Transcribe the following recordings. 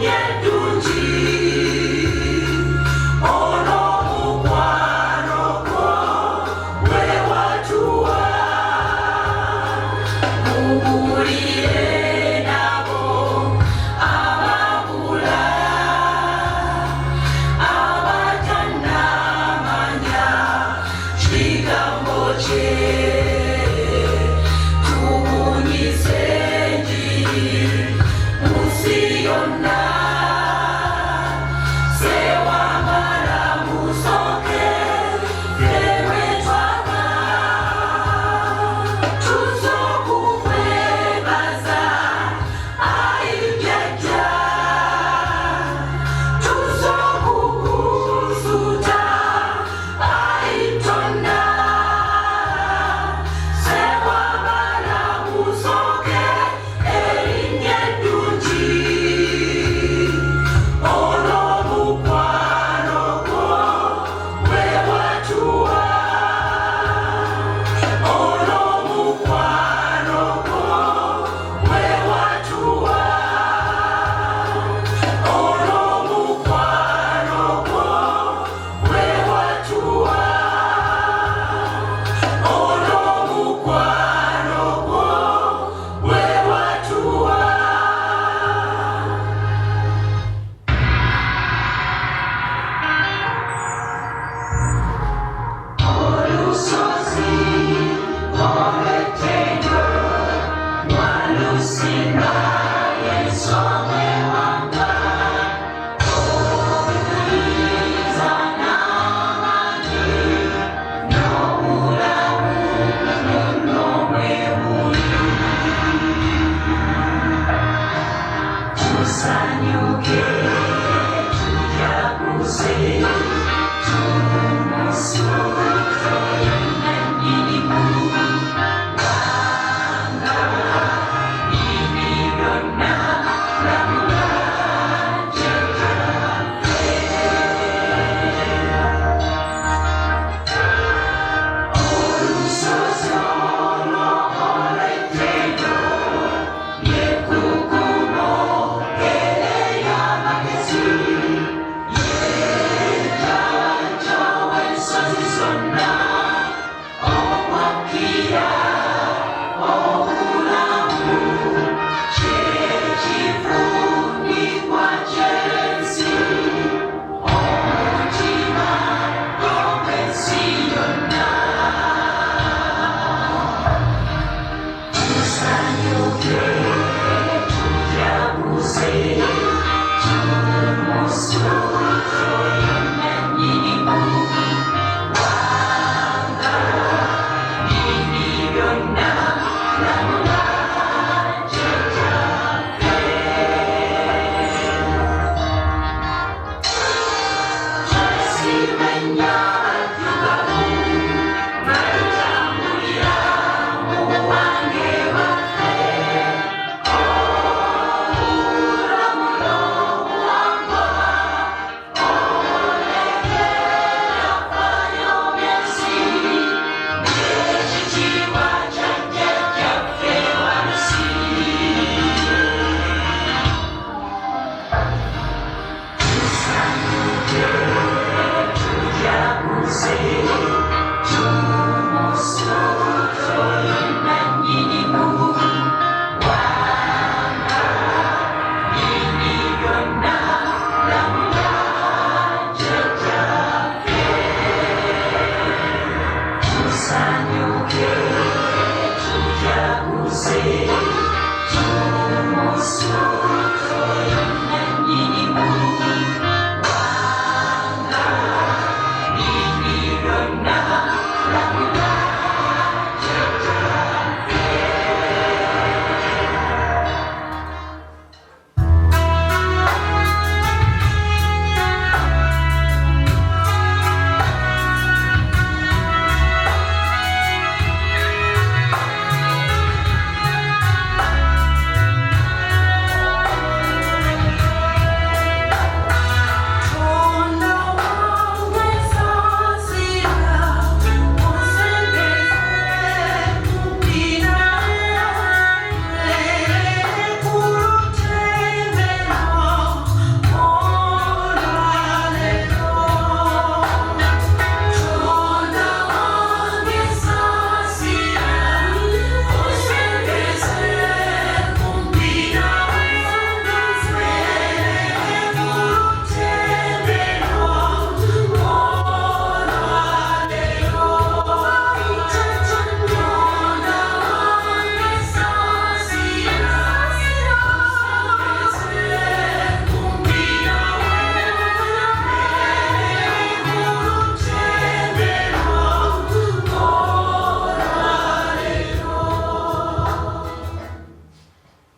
Yeah.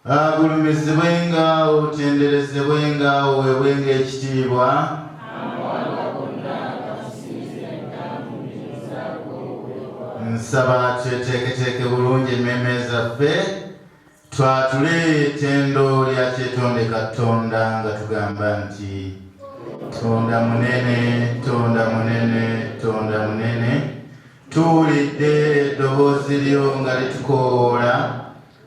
agulumizibwenga otenderezebwenga owebwenga ekitiibwa nsaba tweteeketeeke bulungi emmeme zaffe twatule ettendo lya kyetonde Katonda nga tugamba nti Tonda munene, Tonda munene, Tonda munene. Tuwulidde eddoboozi lyo nga litukoola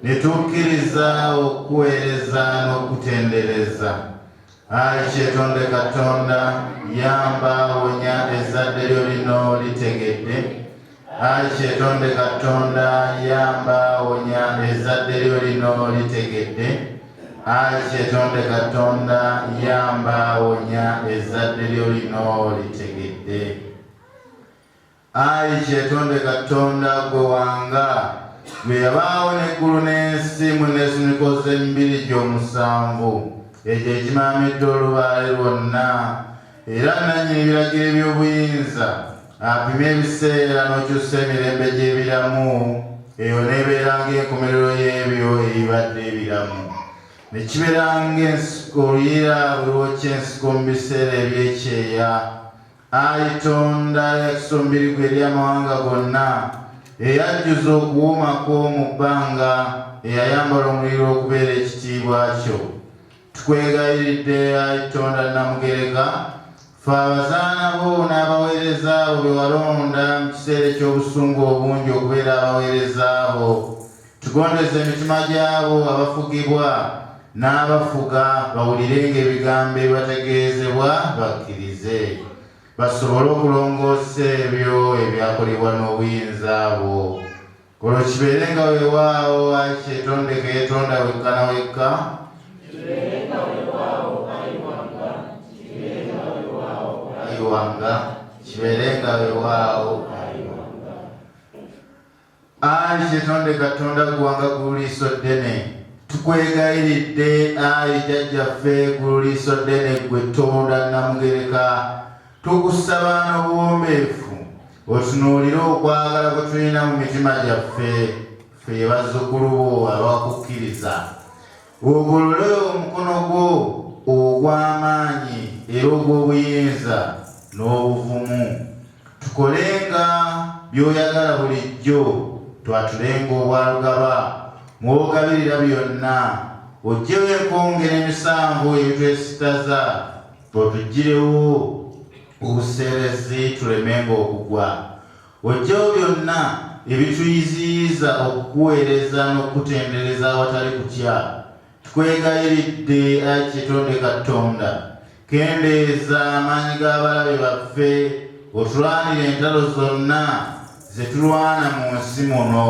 ne tukkiriza okuweereza n'okutendereza. Ayi kyetonde Katonda, yamba wonya ezzadde lyo lino litegedde. Ayi kyetonde Katonda, yamba wonya ezzadde lyo lino litegedde. Ayi kyetonde Katonda, yamba wonya ezzadde lyo lino litegedde. Ayi kyetonde Katonda, gwe wanga gwe yabaawo n'eggulu n'ensi mu neesunikoza emibiri gy'omusanvu egyo egimaamidde olubaale lwonna, era nannyini ebiragiro eby'obuyinza apima ebiseera n'okyusa emirembe gy'ebiramu, eyo n'ebeera ng'enkomerero y'ebyo ebibadde ebiramu. Ne kibeera ng'ensiko oluyiira bwe lwokya ensiko mu biseera eby'ekyeya. Ayi Tonda yakisumbirirwa eri amawanga gonna, eyajjuza okuwuuma kw'omu bbanga, eyayambala omuliro okubeera ekitiibwa kyo. Tukwegayiridde Ayi Tonda Namugereka, ffe abazaana bo n'abaweereza bo be walonda mu kiseera eky'obusungu obungi okubeera abaweereza bo. Tugondeze emitima gy'abo abafugibwa n'abafuga bawulirenga ebigambo ebibategeezebwa bakkirize, basobole okulongoosa ebyo ebyakolebwa n'obuyinza bwo. Olwo kibeerenga weewaawo Ayi kyetonde keetonda wekka na wekka. Ayi wanga, kibeerenga weewaawo. Ayi kyetonde Katonda, guwanga gulu liiso ddene, tukwegayiridde Ayi jjajjaffe gulu liiso ddene, gwe Tonda Namugereka, tukusaba n'obuwombeefu otunuulire okwagala kwe tulina mu mitima gyaffe, ffe bazzukulu bo abakukkiriza. Ogolole omukono gwo ogw'amaanyi era ogw'obuyinza n'obuvumu, tukolenga by'oyagala bulijjo, twatulenga obwalugaba mw'ogabirira byonna, oggyewo enkonge n'emisanvu ebitwesitaza, otuggirewo obuseerezi tulemenga okugwa. Oggyewo byonna ebituyiziyiza okukuweereza n'okutendereza awatali kutya. Tukwegayiridde Ayi kyetonde Katonda, kendeeza amaanyi g'abalabe baffe, otulwanire entalo zonna ze tulwana mu nsi muno.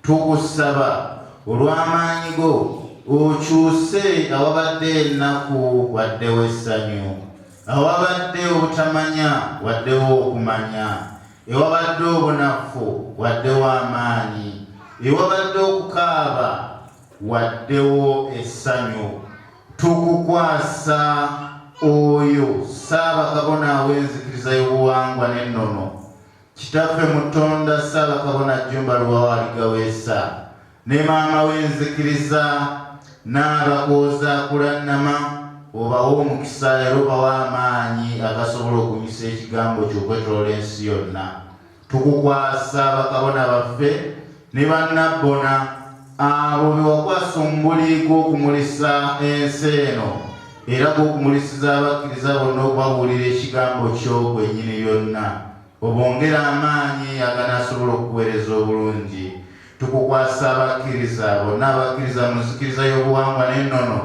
Tukusaba olw'amaanyi go okyuse awabadde ennaku waddewo essanyu, awabadde obutamanya waddewo okumanya, ewabadde obunafu waddewo amaanyi, ewabadde okukaaba waddewo essanyu. Tukukwasa oyo Ssaabakabona aw'enzikiriza y'obuwangwa n'ennono, Kitaffe Mutonda Ssaabakabona Jjumba Luwawaali Gaweesa, ne maama w'enzikiriza n'abakooza kulannama, obawa omukisa era obawa amaanyi agasobola okumisa ekigambo ky'okwetoloola ensi yonna. Tukukwasa bakabona baffe ne bannabbona abo be wakwasa omubuli gw'okumulisa ensi eno era gw'okumulisiza abakkiriza bonna okubabuulira ekigambo kyo gwennyini yonna. Obongera amaanyi aganasobola okuweereza obulungi. Tukukwasa abakkiriza bonna abakkiriza mu nzikiriza y'obuwangwa n'ennono,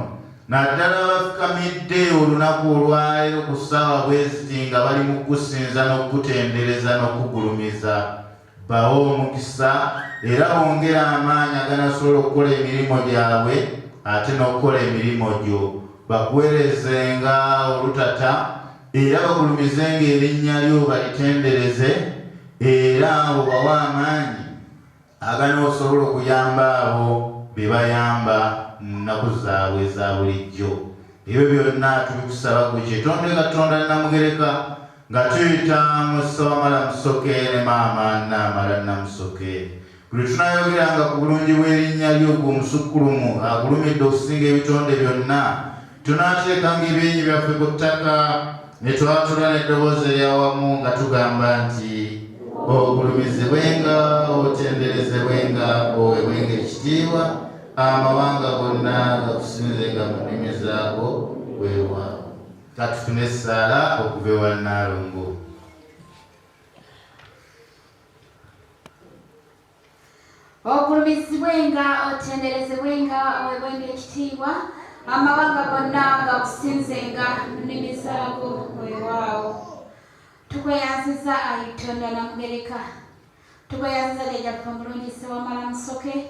naddala abafukamidde olunaku olwaleero ku ssaawa bwe ziti nga bali mu kusinza n'okutendereza n'okugulumiza. Bawo omukisa era bongera amaanyi aganasobola okukola emirimu gyabwe ate n'okukola emirimu gyo. Bakuweerezenga olutata era bagulumizenga erinnya lyo balitendereze, era obawa amaanyi aganoosobola okuyamba abo be bayamba mu nnaku zaabwe eza bulijjo. Ebyo byonna tubikusaba ku kyetonde Katonda Namugereka, nga tuyita mu Ssawamala Musoke ne maama Naamala Namusoke. buli tunayogeranga ku bulungi bw'erinnya ly'ogwo omusukkulumu agulumidde okusinga ebitonde byonna, tunaateekanga ebyenyi byaffe ku ttaka ne twatula n'eddoboozi eryawamu nga tugamba nti ogulumizibwenga, otenderezebwenga, oweebwenga ekitiibwa, amawanga gonna gakusinzenga mu nnimi zaago weewaawo. Katufune essaala okuva ewa Nnaalongo. Ogulumizibwenga, otenderezebwenga, oweebwenga ekitiibwa, amawanga gonna gakusinzenga mu nnimi zaago weewaawo. Tukweyanziza Ayi Katonda Namugereka, tukweyanziza Jjajjaffe omulungi Ssewamala Musoke,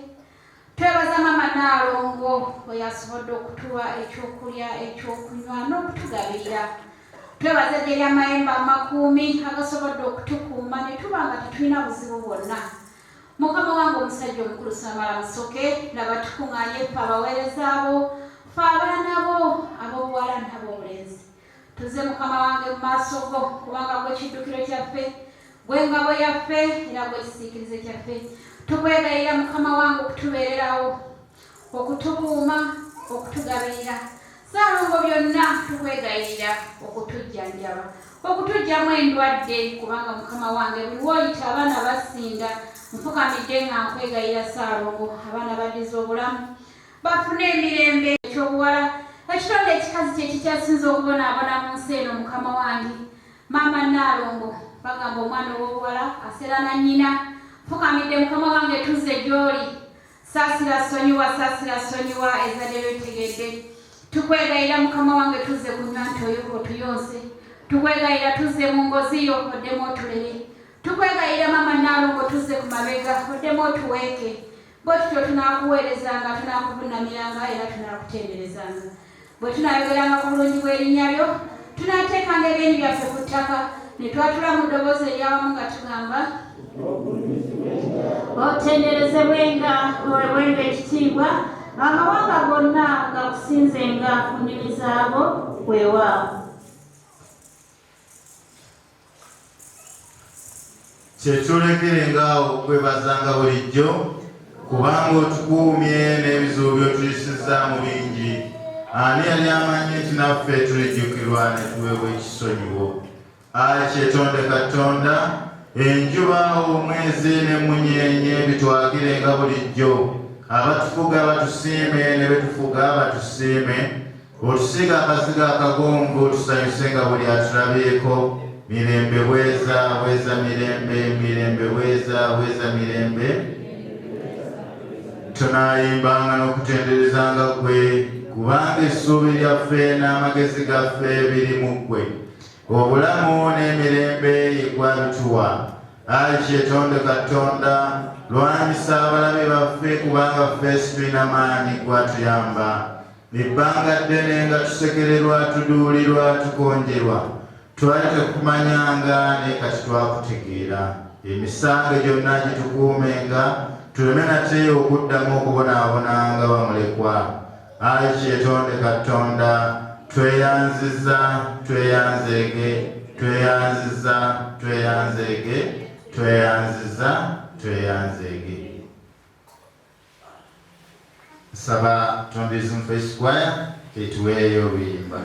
twebaza Maama Nnaalongo oyo asobodde okutuwa ekyokulya ekyokunywa n'okutugabirira. Twebaza gye ly'amayembe amakuumi agasobodde okutukuuma ne tuba nga tetulina buzibu bwonna. Mukama wange omusajja omukulu Ssewamala Musoke, laba tukuŋŋaanye ffe abaweereza abo, ffe abaana bo ab'obuwala n'ab'obulenzi. Tuze Mukama wange mu maaso go kubanga gwe kiddukiro kyaffe, gwe ngabo yaffe era gwe kisiikirize kyaffe. Tukwegayirira Mukama wange okutubeererawo, okutukuuma, okutugabirira. Ssaalongo byonna tukwegayirira okutujjanjaba, okutuggyamu endwadde kubanga Mukama wange buli w'oyita abaana basinda. Nfukamidde nga nkwegayirira Ssaalongo abaana baddiza obulamu bafune emirembe ekyobuwala. Ekitonde ekikazi kye kikyasinze okubonaabona mu nsi eno Mukama wange. Maama Nnaalongo bagamba omwana ow'obuwala aseera na nnyina. Nfukamidde Mukama wange tuzze gy'oli. Saasira sonyiwa, saasira sonyiwa ezadde lwetegedde. Tukwegayira Mukama wange tuzze kunywa ntoyo otuyonse. Tukwegayira tuzze mu ngozi yo oddemu otulere. Tukwegayira Maama Nnaalongo tuzze ku mabega oddemu otuweeke. Bwe tutyo tunaakuweerezanga, tunaakuvunamiranga era tunaakutenderezanga. Bwe tunaayogeranga ku bulungi bw'erinnya lyo, tunaateekanga ebyenyi byaffe ku ttaka ne twatula mu ddoboozi eryawamu nga tugamba otenderezebwenga, oweebwenga ekitiibwa, amawanga gonna gakusinzenga mu nnimi zaago weewaawo. Kyekyolekerengaawo okwebazanga bulijjo kubanga otukuumye n'ebizibu by'otuyisizza mu bingi. Ani yali amanyi nti naffe tulijjukirwa ne tuweebwa ekisonyiwo? Ayi Kyetonde Katonda, enjuba, omwezi n'emmunyeenye bitwakirenga bulijjo. Abatufuga batusiime ne betufuga batusiime. Otusiga akaziga akagonvu tusanyusenga buli atulabyeko. Mirembe bweza, bweza mirembe, mirembe bweza, bweza mirembe. Tunaayimbanga n'okutenderezanga ggwe kubanga essuubi lyaffe n'amagezi gaffe biri mu ggwe. Obulamu n'emirembe yegwa bituwa. Ayi Kyetonde Katonda, lwanyisa abalabe baffe kubanga ffe situlina maanyi gwatuyamba. Ebbanga ddene nga tusekererwa, tuduulirwa, tukonjerwa. Twali tekumanyanga naye kati twakutegeera. Emisango gyonna gitukuumenga, tuleme nate okuddamu okubonaabonanga bamulekwa. Ayi Kyetonde Katonda, tweyanziza, tweyanzeege, tweyanziza, tweyanzeege, tweyanziza, tweyanzeege. Saba Tondiism Face Choir etuweeyo obuyimba.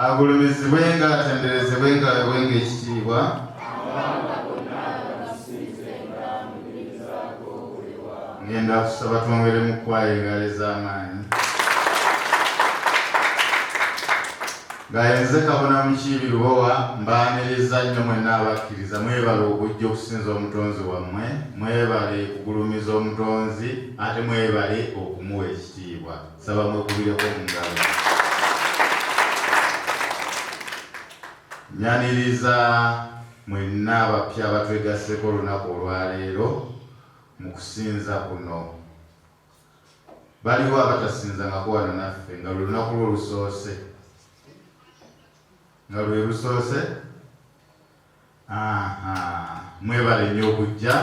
agulumizibwenga atenderezebwenga wewenga ekitiibwa ngenda kusaba twongere mu kwaya engalo ez'amaanyi gayenze Kabona Mukiibi Lubowa mbaaniriza nnyo mwenna abakkiriza mwebale okujja okusinza omutonzi wammwe mwebale kugulumiza omutonzi ate mwebale okumuwa ekitiibwa saba mwekubireko mu ngalo nyaniriza mwenna abapya abatwegasseko olunaku olwaleero mu kusinza kuno baliwo abatasinzangako wano naffe nga lwe lunaku lwo lusoose nga lwe lusoose mwebale nnyo okujja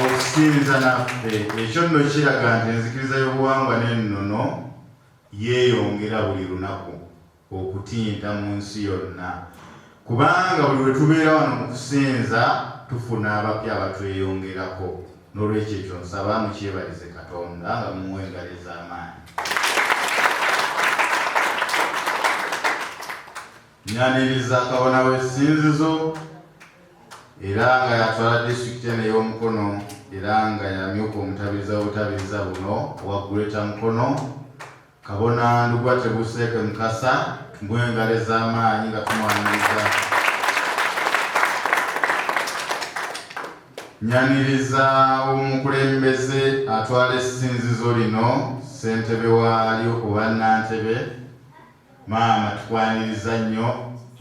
okusinza naffe ekyo nno kiraga nti enzikiriza y'obuwangwa n'ennono yeeyongera buli lunaku okutinta mu nsi yonna kubanga buli lwe tubeera wano mu kusinza tufuna abapya abatweyongerako n'olwekyo ekyo nsaba mukyebalize Katonda nga mumuwa engalo ez'amaanyi nyaniriza Kabona w'essinzizo era nga yatwala disitulikiti eno ey'Omukono era nga yamyuka omutabiriza w'obutabiriza buno owa Greater Mukono Kabona Ndugwa Tebuseeke Mukasa tumuwe engalo ez'amaanyi nga tumwaniriza nyaniriza omukulembeze atwala essinzizo lino ssentebe waalyo oba Nantebe maama tukwaniriza nnyo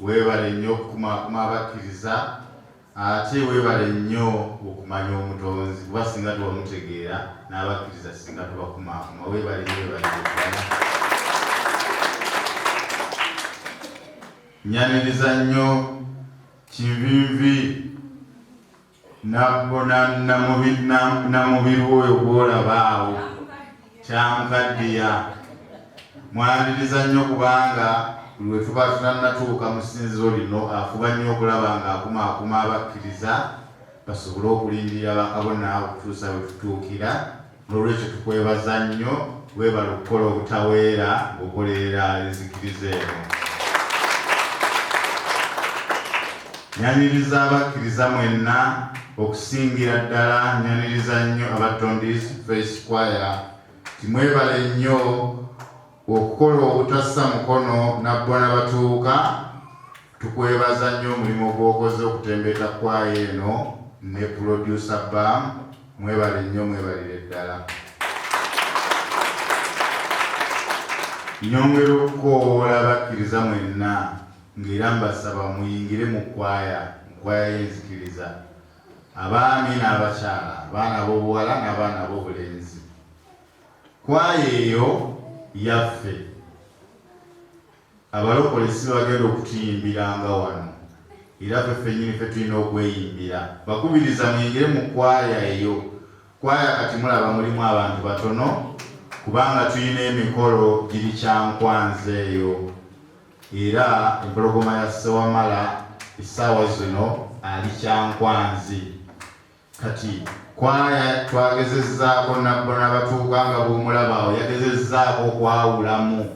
weebale nnyo okukumaakuma abakkiriza ate weebale nnyo okumanya omutonzi kuba singa tewamutegeera n'abakkiriza singa tubakumaakuma weebale nyaniriza nnyo Kinvinvi namubiru oyo gw'olaba awo Kyamukaddiya mwaniriza nnyo kubanga lwe tuba tunannatuuka mu ssinzizo lino afuba nnyo okulaba ng'akumaakuma abakkiriza basobole okulindirira bakabona okutuusa we tutuukira n'olwekyo tukwebaza nnyo weebala okukola obutaweera ng'okolerera enzikiriza eno nyaniriza abakkiriza mwenna okusingira ddala nyaniriza nnyo abatondis Face Choir timwebale nnyo okukola obutassa mukono nabbona batuuka tukwebaza nnyo omulimu gw'okoze okutembeeta kwaya eno ne producer Bam mwebale nnyo mwebalire ddala nyongera okukoola abakkiriza mwenna ng'era mbasaba muyingire mu kwaya y'enzikiriza abaami n'abakyala abaana b'obuwala n'abaana b'obulenzi kwaya eyo yaffe abalokole si bagenda okutuyimbiranga wano era ffe nnyini ffe tulina okweyimbira bakubiriza muyingire mu kwaya eyo kwaya kati mulaba mulimu abantu batono kubanga tulina emikolo giri Kyankwanzi eyo era empologoma ya Ssewamala essaawa zino ali Kyankwanzi kati kwaya twagezezzaako nabbona batuuka nga bw'omulaba awo yagezezzaako okwawulamu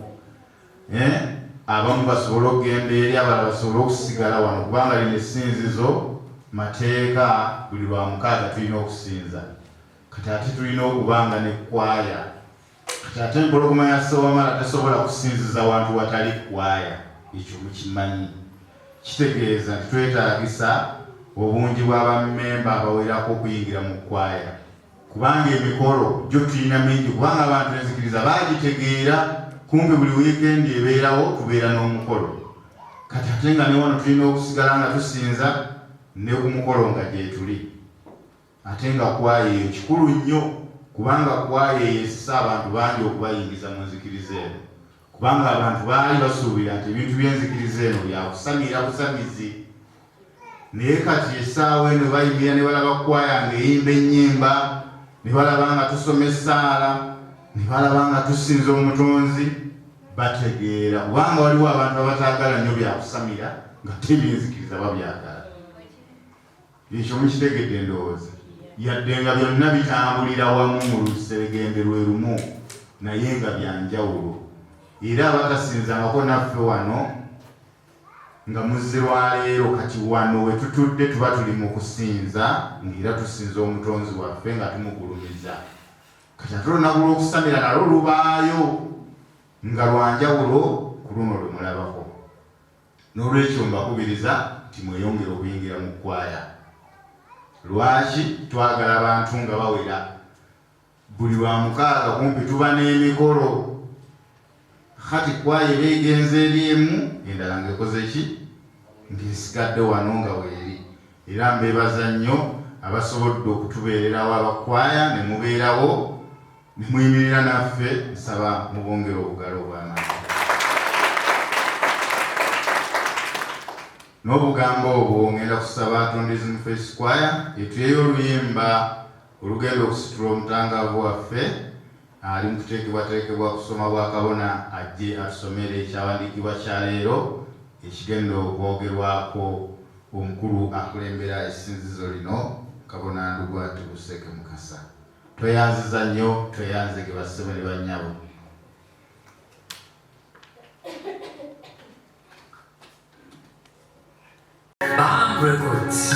abamu basobole okugenda eri abalala basobole okusigala wano kubanga lino essinzizo mateeka buli lwa mukaaga tulina okusinza kati ate tulina okubanga ne kwaya kati ate empologoma ya Ssewamala tasobola kusinziza wantu watali kwaya ekyo mukimanyi kitegeeza nti twetaagisa obungi bw'abamemba abawerako okuyingira mu kwaya kubanga emikolo gyo tulina mingi kubanga abantu enzikiriza bagitegeera kumbe buli wiikendi ebeerawo tubeera n'omukolo kati ate nga ne wano tulina okusigala nga tusinza ne ku mukolo nga gyetuli ate nga kwaya eyo kikulu nnyo kubanga kwaya eyo esisa abantu bangi okubayingiza mu nzikiriza eno kubanga abantu baali basuubira nti ebintu by'enzikiriza eno byakusamira busamizi naye kati essaawa eno bayimbira ne balaba kwaya ng'eyimba ennyimba ne balaba nga tusoma essaala ne balaba nga tusinza omutonzi bategeera kubanga waliwo abantu abataagala nnyo byakusamira nga tebyenzikiriza babyagala ekyo mukitegedde endowooza yadde nga byonna bitambulira wamu mu luseregende lwe lumu naye nga byanjawulo era abatasinzangako naffe wano nga muzze lwaleero kati wano we tutudde tuba tuli mu kusinza ng'era tusinza omutonzi waffe nga tumugulumiza. Kati ate olunaku lw'okusamira nalwo lubaayo nga lwanjawulo ku luno lwe mulabako. N'olwekyo mbakubiriza nti mweyongere okuyingira mu kkwaya. Lwaki? Twagala abantu nga bawera. Buli lwa mukaaga kumpi tuba n'emikolo. Kati kwaya egenze eri emu endala ng'ekoze ki? Ng'esigadde wano nga weeri. Era mbeebaza nnyo abasobodde okutubeererawo abakwaya ne mubeerawo ne muyimirira naffe. Nsaba mubongere obugalo obw'amaanyi. N'obugambo obwo ngenda kusaba Tourism Face Choir etuyeyo oluyimba olugenda okusitula omutangaavu waffe ali mu kuteekebwateekebwa kusoma bwa kabona ajje atusomere ekyawandiikibwa kya leero ekigenda okwogerwako omukulu akulembera essinzizo lino kabona Ndugwa Tibuseke Mukasa. Tweyanziza nnyo, tweyanzege bassebo ne bannyabo. Bomb Records.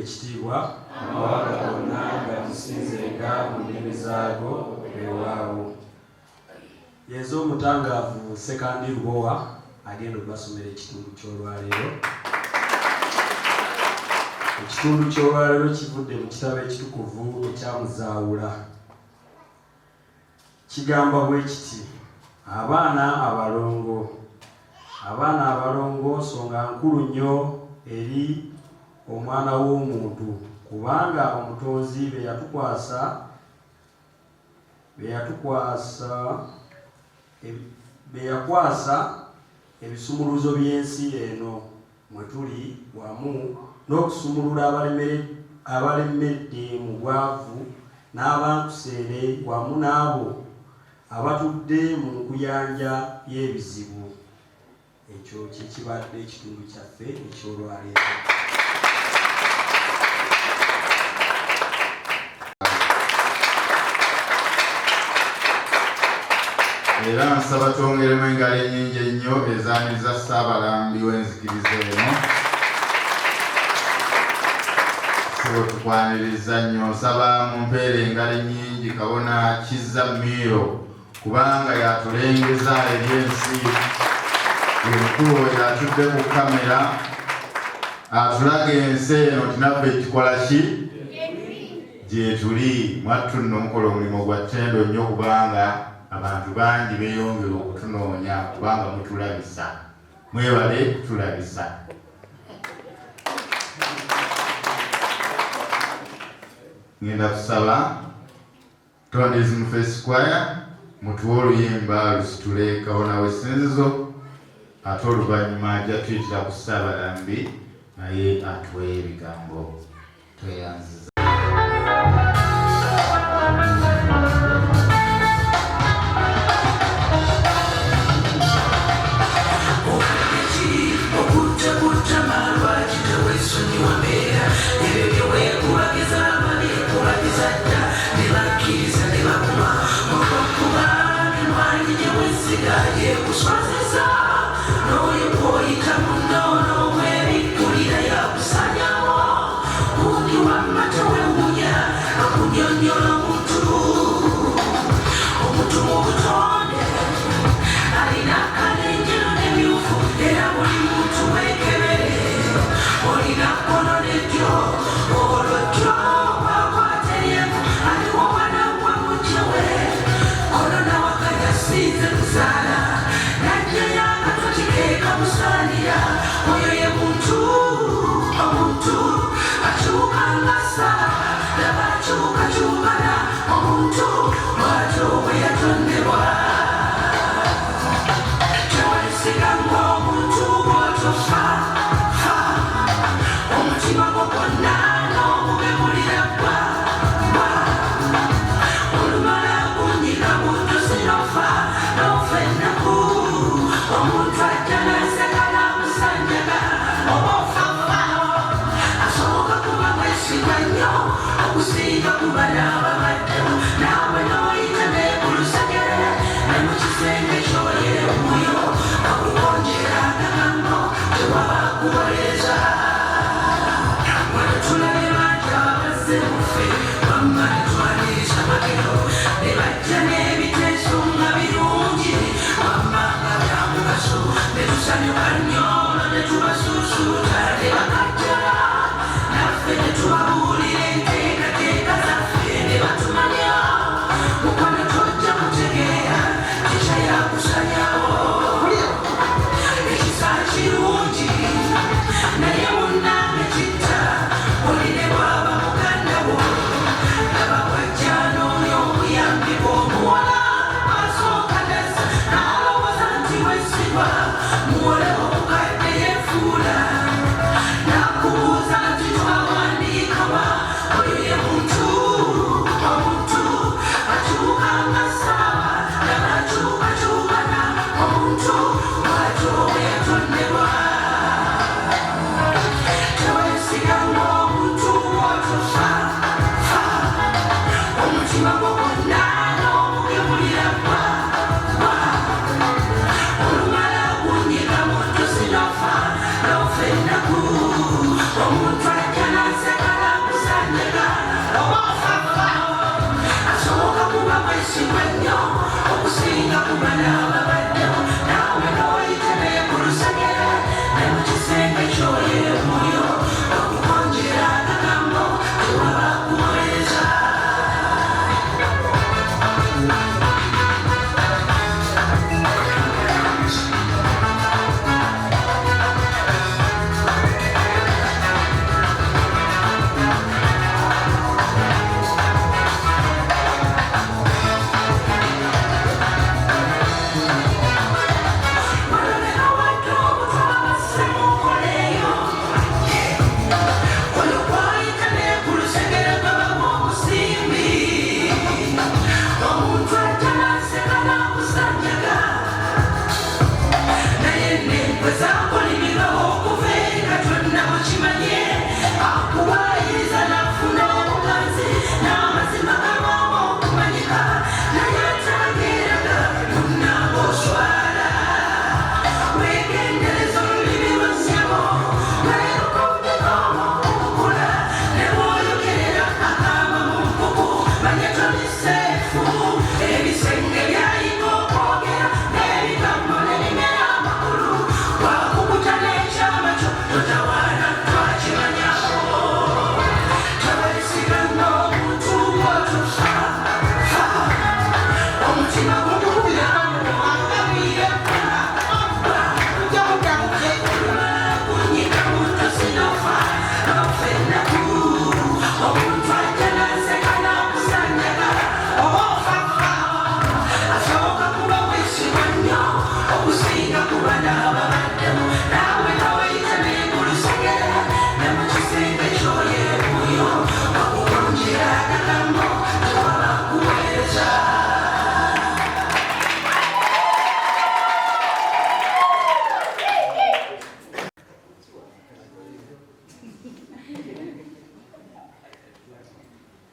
ekitiibwa amawanga gonna gamusinzenga mu nnimi zaago ewaabwe. Yenze omutangaavu Sekandi Lubowa agenda okubasomera ekitundu ky'olwaleero. Ekitundu ky'olwaleero kivudde mu kitabo ekitukuvu ekyamuzaawula. Kigamba bwe kiti: abaana abalongo nsonga nkulu nnyo eri omwana w'omuntu, kubanga omutonzi be yakwasa ebisumuluzo by'ensi eno mwe tuli, wamu n'okusumulula abalemedde mu bwavu n'abankuseere, wamu n'abo abatudde mu nkuyanja y'ebizibu. Ekyo kye kibadde ekitundu kyaffe eky'olwaleero. Era nsaba twongeremu engalo ennyingi ennyo ezaaniriza Ssaabalambi w'enzikiriza eno. Sibo tukwaniriza nnyo, nsaba mumpeere engalo ennyingi Kabona Kizza Miro, kubanga yatulengeza eri ensi. Omukulu oyo atudde ku kamera atulaga ensi eno tinaffe kikola ki gye tuli. Mwattu nno mukola omulimu gwa ttendo nnyo, kubanga abantu bangi beeyongera okutunoonya, kubanga mutulabisa. Mwebale kutulabisa. Ngenda kusaba Tondeism First Choir mutuwe oluyimba lusitule Kabona w'essinzizo, ate oluvannyuma ajja tuyitira ku Ssaabalambi naye atuwe ebigambo. Tweyanziza. Naye munange kitta, olile bwaba muganda wo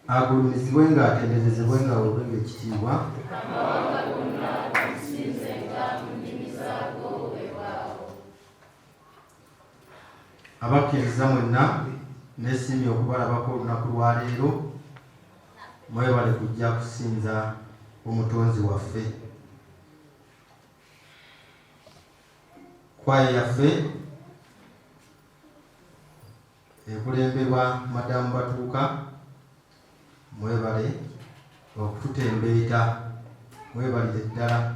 agulumizibwe ng'atendezezebwe ng'aweebwenga ekitiibwa. Abakkiriza mwenna neesiimye okubalabako olunaku lwa leero, mwebale kujja kusinza omutonzi waffe. Kwaya yaffe ekulemberwa Madamu Batuuka, mwebale okututembeeta, mwebalire ddala.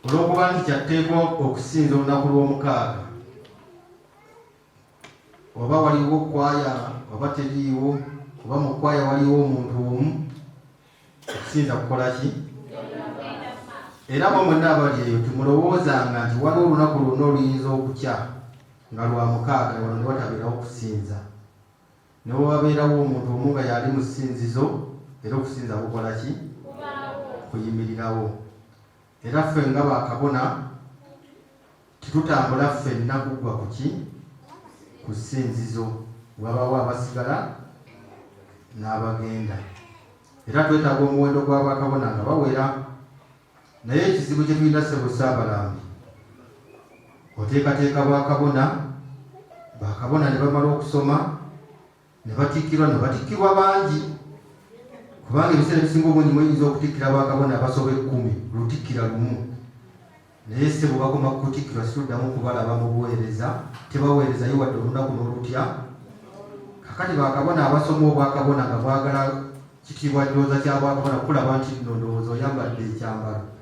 Olw'okuba nti kyatteekwa okusinza olunaku lw'omukaaga, oba waliwo kwaya oba teriiwo, oba mu kwaya waliwo omuntu omu, okusinza kukola ki? Era bo mwenna abali eyo timulowoozanga nti waliwo olunaku lwonna oluyinza okukya nga lwa mukaaga wano ne watabeerawo kusinza. Ne wabeerawo omuntu omu nga yali mu ssinzizo, era okusinza kukola ki? Kuyimirirawo. Era ffe nga bakabona titutambula ffenna kuggwa ku ki? Ku ssinzizo. Wabawo abasigala n'abagenda. Era twetaaga omuwendo gw'abakabona nga bawera. Naye ekizibu kye tulina ssebo Ssaabalambi, oteekateeka bakabona ne bamala okusoma ne batikkirwa bangi, kubanga ebiseera ebisinga obungi muyinza okutikkira bakabona abasoba 10 lutikkira lumu. Naye ssebo bakoma kutikkirwa situddamu kubalaba mu buweereza, tebaweerezayo wadde olunaku n'olutya. Kakati bakabona abasoma obwakabona nga bwagala kitiibwa kirowooza kya bwakabona, kulaba nti nno ndowooza oyambadde ekyambalo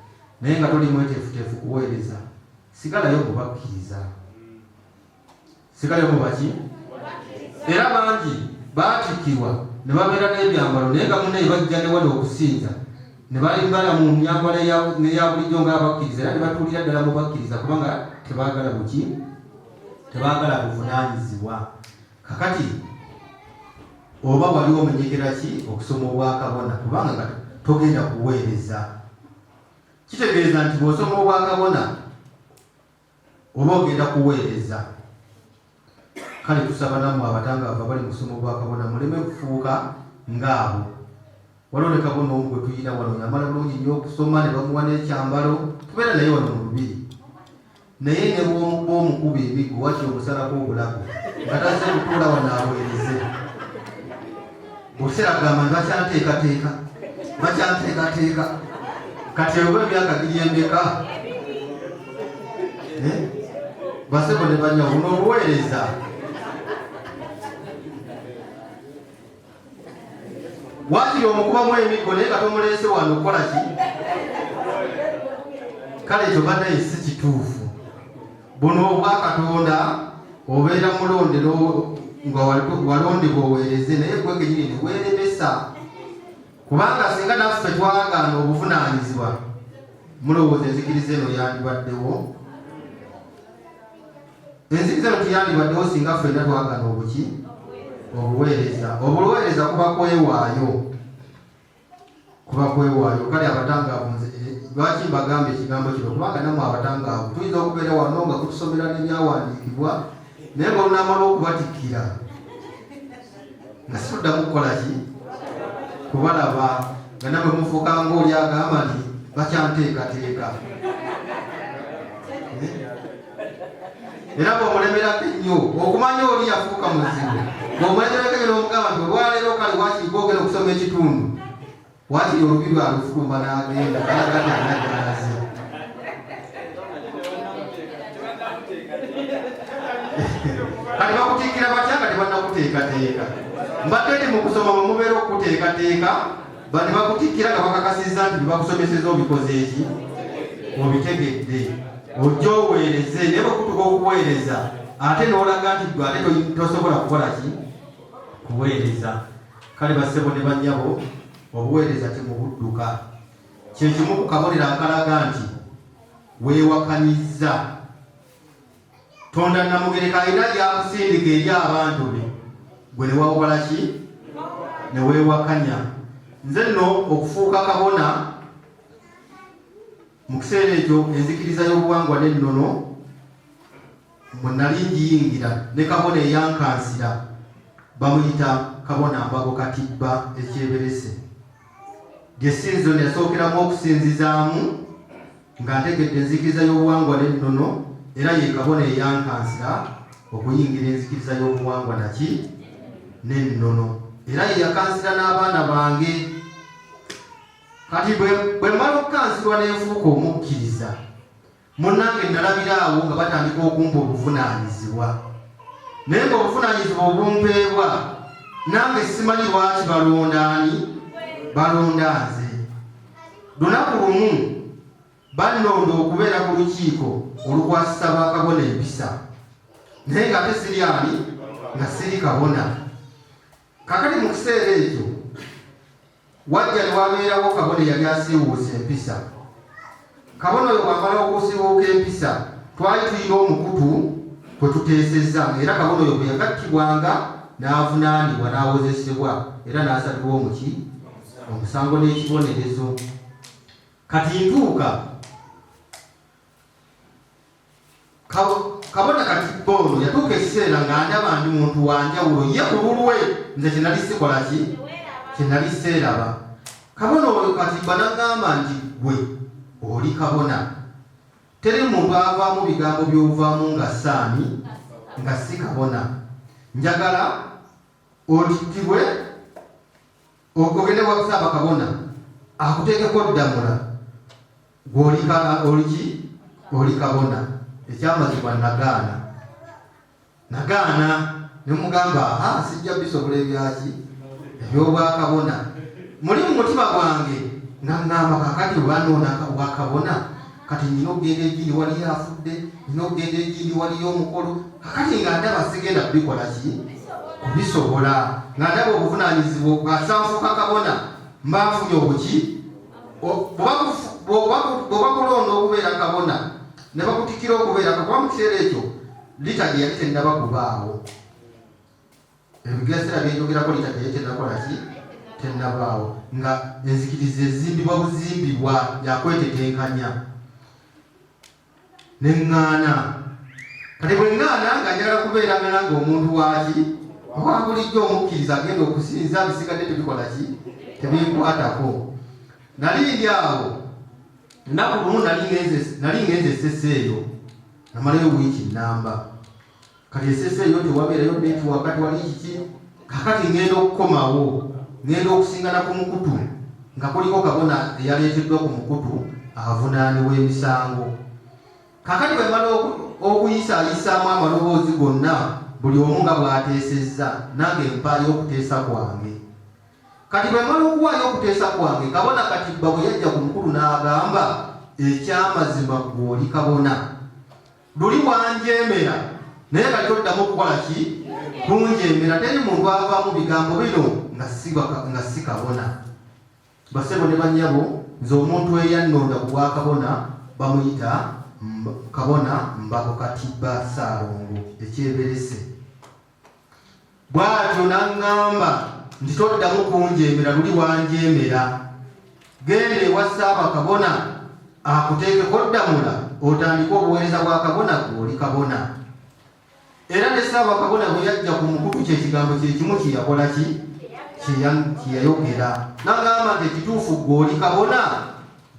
naye nga toli mweteefuteefu kuweereza, sigalayo mubakkiriza, sigalayo mubaki. Era bangi baatikkirwa ne babeera n'ebyambalo naye nga munnaye bajja ne wali okusinza ne balimbala mu myambalo neya bulijjo ng'abakkiriza, era ne batuulira ddala mubakkiriza kubanga tebaagala buki, tebaagala buvunaanyizibwa. Kakati oba wali omenyekera ki okusoma obwakabona kubanga nga togenda kuweereza? Kitegeeza nti bw'osoma obwakabona oba ogenda kuweereza. Kale tusaba nammwe abatangaavu abali mu kusoma obwakabona muleme kufuuka ng'abo. Waliwo ne kabona omu gwe tuyina wano yamala bulungi nnyo okusoma ne bamuwa n'ekyambalo, tubeera naye wano mu lubiri, naye ne bw'omukuba emiggo wakiri omusalako obulago nga tazze kutuula wano aweereze. Obuseera gamba nti bakyanteekateeka kati oba emyaka giri emeka? Basebo ne banya buno obuweereza. Wakiri omukubamu emiggo naye nga tomuleese wano okukola ki? Kale ekyo baddaye si kituufu. Buno obwakatonda obeera mulondero nga walondebwa oweereze, naye gwe kenyini ne weeremesa. Kubanga singa naffe twagaana obuvunaanyizibwa, mulowooza enzikiriza eno yandibaddewo? Enzikiriza eno tiyandibaddewo singa ffenna twagaana obuki? Obuweereza. Obuweereza kuba kwewaayo. Kale abatangaavu lwaki mbagamba ekigambo kino? Kubanga nammwe abatangaavu tuyinza okubeera wano nga kutusomera n'ebyawandiikibwa naye ng'olunaamala okubatikkira nga situddamu kukola ki? Kubalaba nga nammwe mufuuka ng'oli agamba nti bakyanteekateeka. Era bw'omulemerako ennyo okumanya oli yafuuka muzibu, bw'omulemerako ennyo n'omugamba nti olwaleero kale wakiri gwogera okusoma ekitundu, wakiri olubi lwalufulumba n'agenda kalaga nti anajalaze. Kati bakutikkira batya nga tebannakuteekateeka? Mbadde nti mu kusoma mwe mubeera okukuteekateeka, bane bakutikkira nga bakakasizza nti bakusomeseza obikoze eki? Obitegedde. Ojja oweereze, naye bwekutuka okuweereza ate n'olaga nti gwe ate tosobola kukola ki? Kuweereza. Kale bassebo ne bannyabo, obuweereza temubudduka. Kye kimu ku kabonero akalaga nti weewakanyizza. Tonda Namugereka alina gy'akusindika eri abantu be, gwe ne wakola ki? Ne weewakanya. Nze nno okufuuka kabona mu kiseera ekyo enzikiriza y'obuwangwa n'ennono mwe nali ngiyingira ne kabona eyankansira bamuyita kabona Mbago Katibba ekyeberese. Lyesinzo yasookeramu okusinzizaamu nga ntegedde enzikiriza y'obuwangwa n'ennono era ye kabona eyankansira okuyingira enzikiriza y'obuwangwa naki n'ennono era ye yakansira n'abaana bange. Kati bwe mmala okukansirwa n'enfuuka omukkiriza munnange nalabira awo nga batandika okumpa obuvunaanyizibwa naye ng'obuvunaanyizibwa obumpeebwa nange simanyi lwaki balonda nze. Lunaku lumu bannonda okubeera ku lukiiko olukwasisa bakabona empisa naye nga ate siri ani nga siri kabona. Kakati mu kiseera ekyo wajja ne wabeerawo kabona eyali asiiwuusa empisa. Kabona oyo bw'amala okusiiwuuka empisa twali tulina omukutu kwe tuteesezza era kabona oyo bwe yagattibwanga n'avunaanibwa n'awozesebwa era n'asalirwa omusango n'ekibonerezo. Kati ntuuka kabona Katibba ono yatuuka ekiseera ng'andaba ndi muntu wanjawulo ye ku lulwe nze kyenali sikola ki kyenali seeraba. Kabona oyo Katibba n'agamba nti gwe oli kabona, teri muntu avaamu bigambo by'ovaamu nga saani nga si kabona. Njagala otittibwe ogende wa kusaba kabona akuteekeko ddamula gw'oli kabona. Ekyamazibwa nagaana ne mugamba sijja bisobola ebyaki ebyobwakabona. Muli mu mutima gwange nga ŋŋamba kakati banoona bwakabona kati nina okugenda egindi waliyo afudde, nina okugenda egindi waliyo omukolo. Kakati nga ndaba sigenda kubikola ki kubisobola nga ndaba obuvunaanyizibwa bwasanfuka kabona mba nfunye obuki bwebakulonda okubeera kabona ne bakutikira okubeera kakuba mu kiseera ekyo lita gye yali tennaba kubaawo. Ebigeesera byenjogerako lita gye yali tennakola ki tennabaawo nga enzikiriza ezimbibwa yakwetetenkanya neŋŋaana. Kati bwe ŋŋaana nga njagala kubeera nga omuntu waki owa bulijjo omukkiriza agenda okusinza bisigadde tebikola ki tebinkwatako. Nali ndi awo ennaku lumu nali ngenze esese eyo namalayo wiiki nnamba. Kati esese eyo tewabeerayo neeti wakati wali kiki. Kakati ngenda okukomawo ngenda okusingana ku mukutu nga kuliko kabona eyaleeteddwa ku mukutu avunaanibwa emisango. Kakati bwe mala okuyisaayisaamu amaloboozi gonna buli omu nga bw'ateesezza nange mpaayo okuteesa kwange. Kati bwe mala okuwaayo okuteesa kwange kabona Katibba bwe yajja ku mukulu n'agamba ekyamazima gw'oli kabona luli wanjeemera naye kati oddamu okukola ki kunjeemera. Teri muntu avaamu bigambo bino nga si kabona. Basebo ne bannyabo nze omuntu eyannonda ku bwakabona bamuyita kabona Mbago Katibba Ssaalongo ekyeberese. Bw'atyo n'aŋŋamba nti toddamu kunjeemera luli wanjeemera. Genda ewa Ssaabakabona akuteekeko ddamula otandike obuweereza bwa kabona gw'oli kabona. Era ne Ssaabakabona bwe yajja ku mukutu kyekigambo kyekimu kyeyakola ki kyeyayogera n'agamba nti ekituufu gw'oli kabona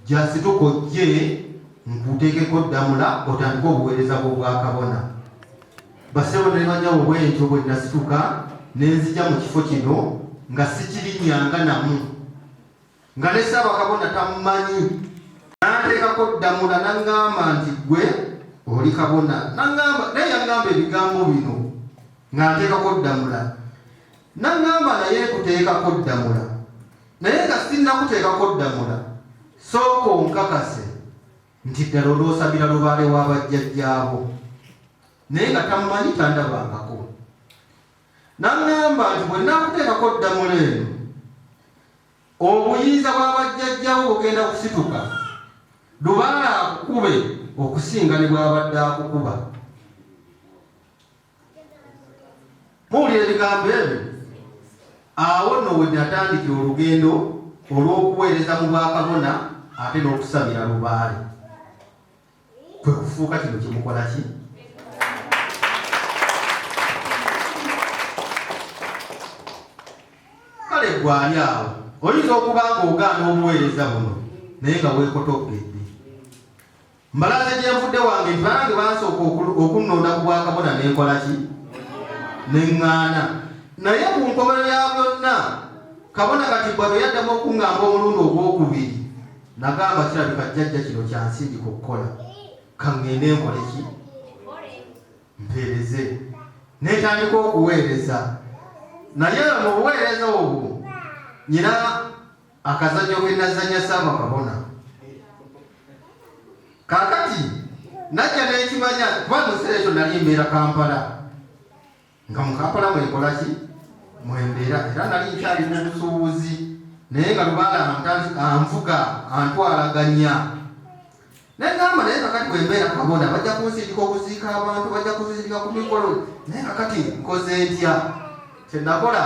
jasitokojje nkuteekeko ddamula otandike obuweereza bw'obwakabona. Basebo ne banyawo bwentyo bwe nasituka nenzija mu kifo kino nga sikirinnyanga namu nga ne Ssaabakabona tammanyi n'anteekako ddamula n'aŋŋamba nti gwe oli kabona. Naye yaŋŋamba ebigambo bino nga nteekako ddamula n'aŋŋamba naye kuteekako ddamula naye nga sinnakuteekako ddamula sooka onkakase nti ddala oloosabira lubaale w'abajjajjaabo. Naye nga tammanyi tandabangako. N'aŋŋamba nti bwe naakuteekako ddamula eno obuyinza bw'abajjajjawo bugenda kusituka lubaale akukube okusinga ne bw'abadde akukuba. Muwulira ebigambo ebyo? Awo nno we natandikira olugendo olw'okuweereza mu bwakabona ate n'okusabira lubaale. Kwe kufuuka kino kimukola ki? gwali awo oyinza okuba ng'ogaana obuweereza buno naye nga weekotogedde. Mbalaze gye nvudde wange nti banange bansooka okunnonda ku bwakabona n'enkola ki neŋŋaana, naye ku nkomerero ya byonna kabona Katiibwa bwe yaddamu okuŋŋamba omulundi ogwokubiri nagamba kirabika jjajja kino kyansindika okukola kaŋŋende enkole ki mpeereze, neetandika okuweereza. Naye mu buweereza obwo nyina akazannyo ke nazannya Ssaabakabona. Kaakati najja n'ekimanya kuba mu kiseera ekyo nali mbeera Kampala, nga mu Kampala mwekola ki mwembeera, era nali nkyali mu busuubuzi naye nga Lubaale anvuga antwalaganya. Negamba naye kakati bwembeera Kabona bajja kunsindika okuziika abantu, bajja kunsindika ku mikolo, naye kakati nkoze ntya? Kyenakola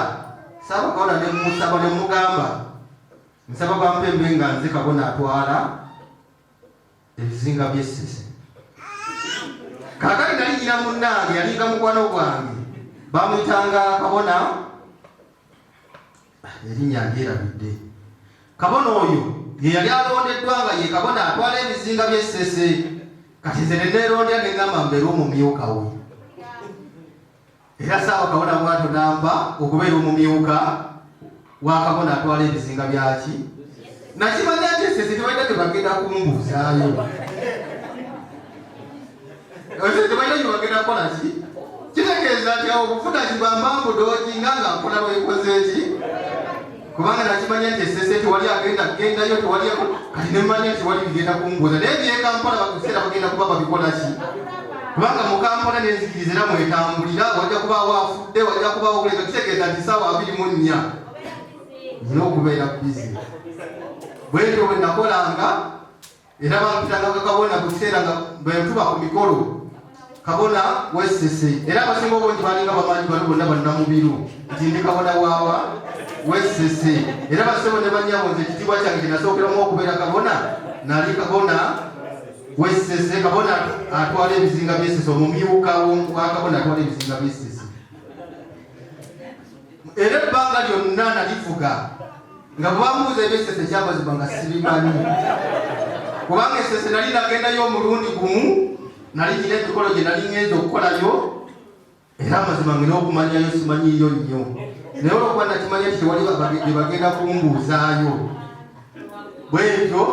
Ssaabakabona ne musaba ne mugamba nsaba bampembe nga nze Kabona atwala ebizinga by'essese. Kaakati nali nyina munnange yalinga mukwano gwange bamuyitanga Kabona, erinnya ndyerabidde. Kabona oyo ye yali alondeddwa nga ye Kabona atwala ebizinga by'essese. Kati nze ne neerondera ne ngamba mbeere omumyuka we, era Ssaabakabona bw'atyo namba okubeera omumyuka wa Kabona atwala ebizinga byaki. Nakimanya nti essese tebalina tebagenda kumbuuzaayo, tebalina gyebagenda kukola ki, kitegeeza nti awo okufuna kibamba mbudooginga nga nkola lwekoze ki, kubanga nakimanya nti essese tewali agenda kugendayo, tewali kati nemanya nti wali bigenda kumbuuza. Naye bye Kampala bakuseera bagenda kuba babikola ki, kubanga mu Kampala n'enzikiriza era mwetambulira, wajja kubaawo afudde, wajja kubaawo kuleka, kitegeeza nti ssaawa 24 nina okubeera bizi. Bwentyo bwe nakolanga era bampitanga Kabona ku kiseera nga bwe ntuba ku mikolo Kabona w'essese, era abasinga obungi balinga bamanyi bano bonna bannamubiru nti ndi Kabona waawa w'essese. Era basebo ne bannyabo nze ekitiibwa kyange kye nasookeramu okubeera Kabona nali Kabona w'essese. Kabona atwala ebizinga by'essese, omumyuka wa Kabona atwala ebizinga by'essese. Era ebbanga lyonna nalifuga nga bwambuuza eby'essese kyamazima nga sibimanyi, kubanga essese nali nagendayo omulundi gumu, nali nyina emikolo gye nali ngenza okukolayo, era amazima ngena okumanyayo simanyiyo nnyo. Naye olwokuba nakimanya nti tewali bye bagenda kumbuuzaayo, bwetyo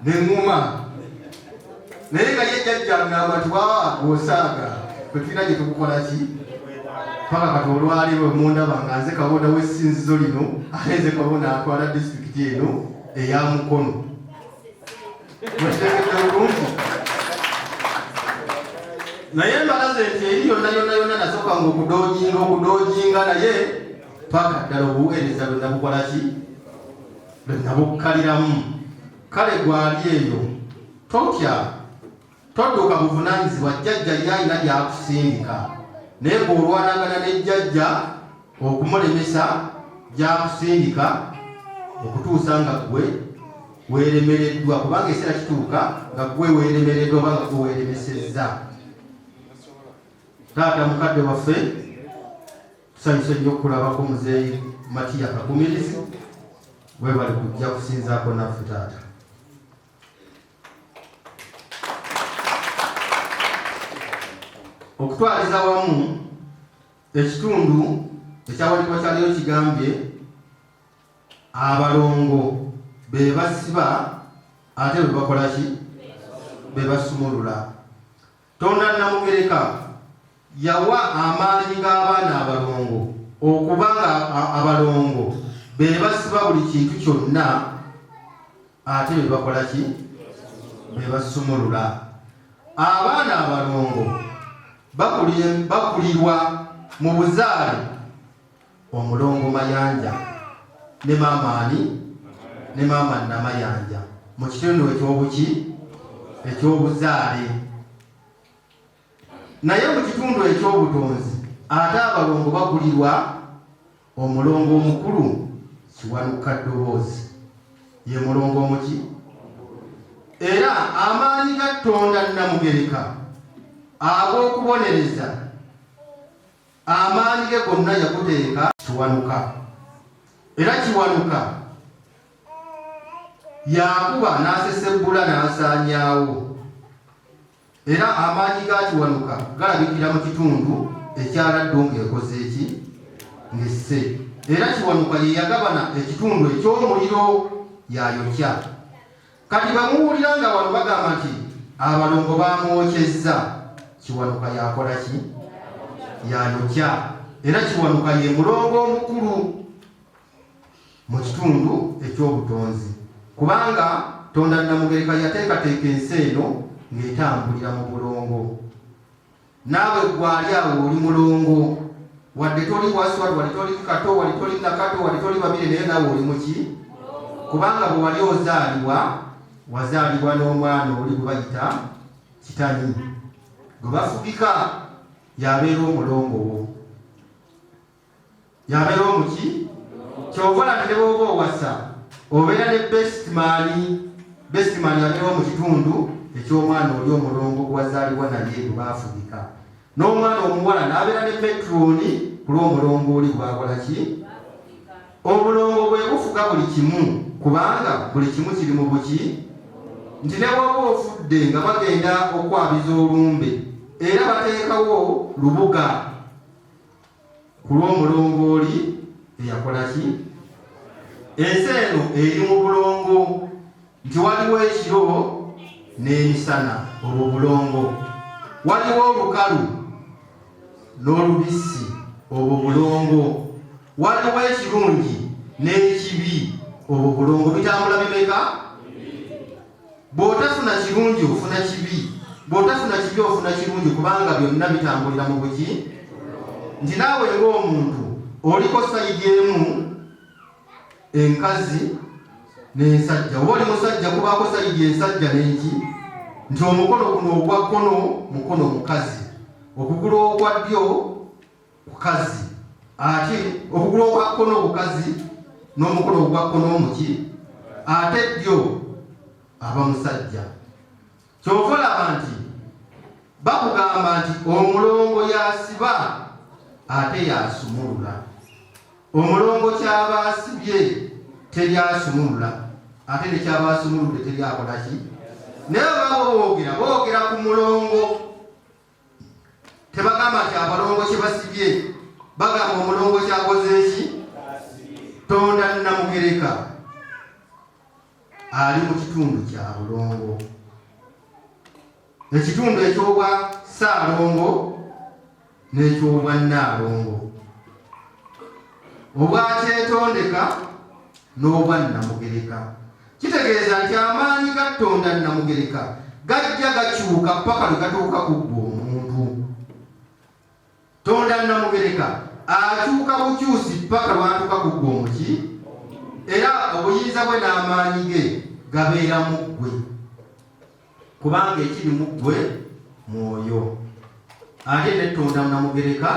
neŋŋuma. Naye nga ye jjajja ngamba nti waa gw'osaaga kwe tulina gye tukukola ki, paka kati olwaleero mundaba nga nze Kabona w'essinzizo lino ate nze Kabona atwala disitulikiti eno eya Mukono. Wetegedde bulungi. Naye mbalaze nti eri yonna nasooka nga okudooginga naye paka ddala obuweereza lwe nabukola ki, lwe nabukkaliramu. Kale gwali eyo totya, todduka buvunaanyizibwa, jjajja yalina gy'akusindika. Naye bw'olwanagana ne jjajja okumulemesa gy'akusindika okutuusa nga ggwe weeremereddwa, kubanga ekiseera kituuka nga ggwe weeremereddwa oba nga ggwe weeremesezza. Taata mukadde waffe tusanyuse nnyo okulabako muzeeyi Matiya Kagumirizi, weebale kujja kusinzaako naffe taata. Okutwaliza wamu ekitundu ekyawalikwa kyaliyo kigambye abalongo be basiba ate be bakola ki, be basumulula. Tonda Namugereka yawa amaanyi g'abaana abalongo okubanga abalongo be basiba buli kintu kyonna ate be bakola ki, be basumulula. Abaana abalongo bakulirwa mu buzaale omulongo Mayanja ne maamaani ne maama Namayanja mu kitundu ekyobuki, ekyobuzaale. Naye mu kitundu ekyobutonzi ate abalongo bakulirwa omulongo omukulu Kiwanuka Ddoboozi, ye mulongo omuki. Era amaanyi ga Tonda Namugereka ag'okubonereza amaanyi ge gonna yakuteeka Kiwanuka. Era Kiwanuka yakuba n'asesebbula n'asaanyaawo. Era amaanyi ga Kiwanuka galabikira mu kitundu ekyaladdo ng'ekoze eki? Ng'esse. Era Kiwanuka ye yagabana ekitundu eky'omuliro yayokya. Kati bamuwulira nga wano bagamba nti abalongo bamwokyezza, Kiwanuka yakola ki? Yayokya. Era Kiwanuka ye mulongo omukulu mu kitundu eky'obutonzi, kubanga Tonda Namugereka yateekateeka ensi eno ng'etambulira mu bulongo. Naawe gwali awo oli mulongo, wadde toli Waswa, wadde toli Kato, wadde toli Nakato, wadde toli Babire, naye naawe oli muki? Kubanga bwe wali ozaalibwa, wazaalibwa n'omwana oli gwe bayita kitani, gwe bafugika, yabeera omulongo wo, yabeera omuki? Ky'okola nti ne bw'oba owasa obeera ne bestman yabeera mu kitundu eky'omwana oli omulongo gwazaalibwa naye gwe baafugika, n'omwana omuwala n'abeera ne metroni ku lw'omulongo oli gwakola ki? Obulongo bwe bufuga buli kimu, kubanga buli kimu kiri mu buki? Nti ne bw'oba ofudde nga bagenda okwabiza olumbe era bateekawo lubuga ku lw'omulongo oli eyakola ki? Ensi eno eri mu bulongo, nti waliwo ekiro n'emisana, obwo bulongo. Waliwo olukalu n'olubisi, obwo bulongo. Waliwo ekirungi n'ekibi, obwo bulongo. Bitambula bimeka? Bw'otafuna kirungi ofuna kibi, bw'otafuna kibi ofuna kirungi, kubanga byonna bitambulira mu buki? Nti naawe ng'omuntu oliko sayidi emu enkazi n'ensajja, oba oli musajja kubaako sayidi ensajja n'enki? Nti omukono guno ogwa kkono mukono mukazi, okugulu okwa ddyo kukazi, ate okugulu okwa kkono bukazi n'omukono ogwa kkono muki? Ate ddyo aba musajja. Kyova olaba nti bakugamba nti omulongo yasiba ate yasumulula. Omulongo kyaba asibye teryasumulula, ate ne kyaba asumuludde teryakola ki? Naye baba boogera ku mulongo, tebagamba nti abalongo kye basibye, bagamba omulongo kyakoze eki? Tonda Namugereka ali mu kitundu kya bulongo, ekitundu eky'obwa Ssaalongo n'eky'obwa Nnaalongo, obwa Kyetondeka n'obwa Namugereka. Kitegeeza nti amaanyi ga Tonda Namugereka gajja gakyuka paka lwe gatuuka ku ggwe omuntu. Tonda Namugereka akyuka bukyusi paka lwatuuka ku ggwe omuki? Era obuyinza bwe n'amaanyi ge gabeera mu ggwe, kubanga ekiri mu ggwe mwoyo, ate ne Tonda Namugereka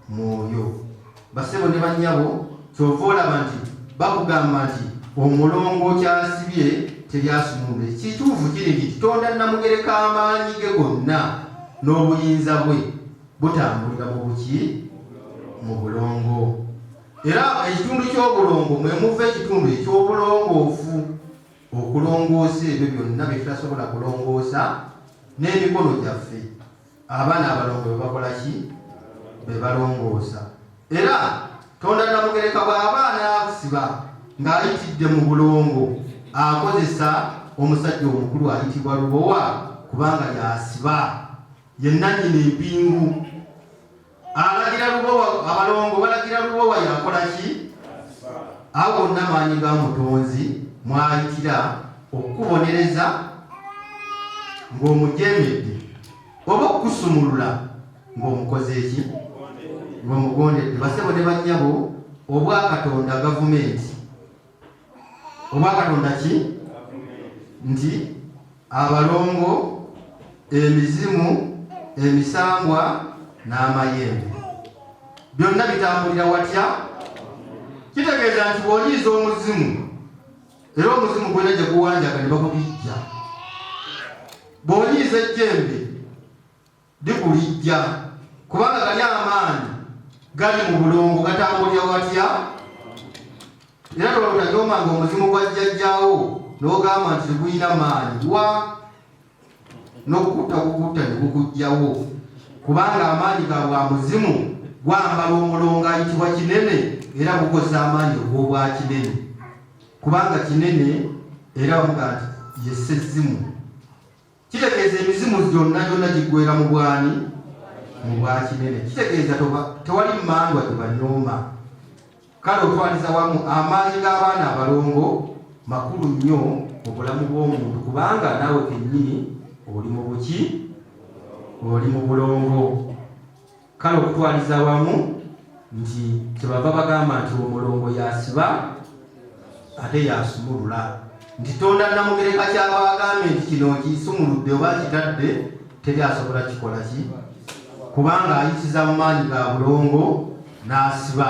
mwoyo. Basebo ne bannyabo, kyova olaba nti bakugamba nti omulongo kyasibye teryasumulula. Kituufu kiri nti Tonda Namugereka amaanyi ge gonna n'obuyinza bwe butambulira mu buki? Mu bulongo. Era ekitundu ky'obulongo mwe muva ekitundu eky'obulongoofu, okulongoosa ebyo byonna bye tutasobola kulongoosa n'emikono gyaffe. Abaana abalongo be bakola ki? Be balongoosa. Era Tonda Namugereka bw'aba anaakusiba ng'ayitidde mu bulongo, akozesa omusajja omukulu ayitibwa lubowa, kubanga yasiba, ye nannyini empingu. Alagira lubowa, abalongo balagira lubowa yakola ki? Awo gonna amaanyi ga Mutonzi mwayitira okukubonereza ng'omujemedde, oba okukusumulula ng'omukoze eki? Ng'omugondedde. Basebo ne bannyabo, obwakatonda gavumenti, obwakatonda ki? Nti abalongo, emizimu, emisambwa n'amayembe byonna bitambulira watya? Kitegeeza nti bw'oliiza omuzimu, era omuzimu gwena gye guwanjaga ne bakubijja. Bw'oliiza ejjembe likulijja, kubanga gali amaanyi gali mu bulongo gatambulira watya era tolwotajomanga omuzimu gwa jjajjaawo n'ogamba nti tegulina maanyi wa n'okukutta ne gukujjawo kubanga amaanyi ga bwa muzimu gwambala omulongo ayitibwa kinene era gukoza amaanyi ogw'obwa kinene kubanga kinene era bamuga nti ye ssezimu kitegeeza emizimu gyonna giggweera mu bwani mu bwa kinene kitegeeza tewali mmandwa tebanyooma kale otwaliza wamu amaanyi g'abaana abalongo makulu nnyo mu bulamu bw'omuntu kubanga naawe kennyini oli mu buki oli mu bulongo kale okutwaliza wamu nti kyebava bagamba nti omulongo yasiba ate yasumulula nti tonda namugereka kyaba bagambe nti kino kisumuludde oba kitadde teri asobola kikola ki kubanga ayitiza mu maanyi ga bulongo n'asiba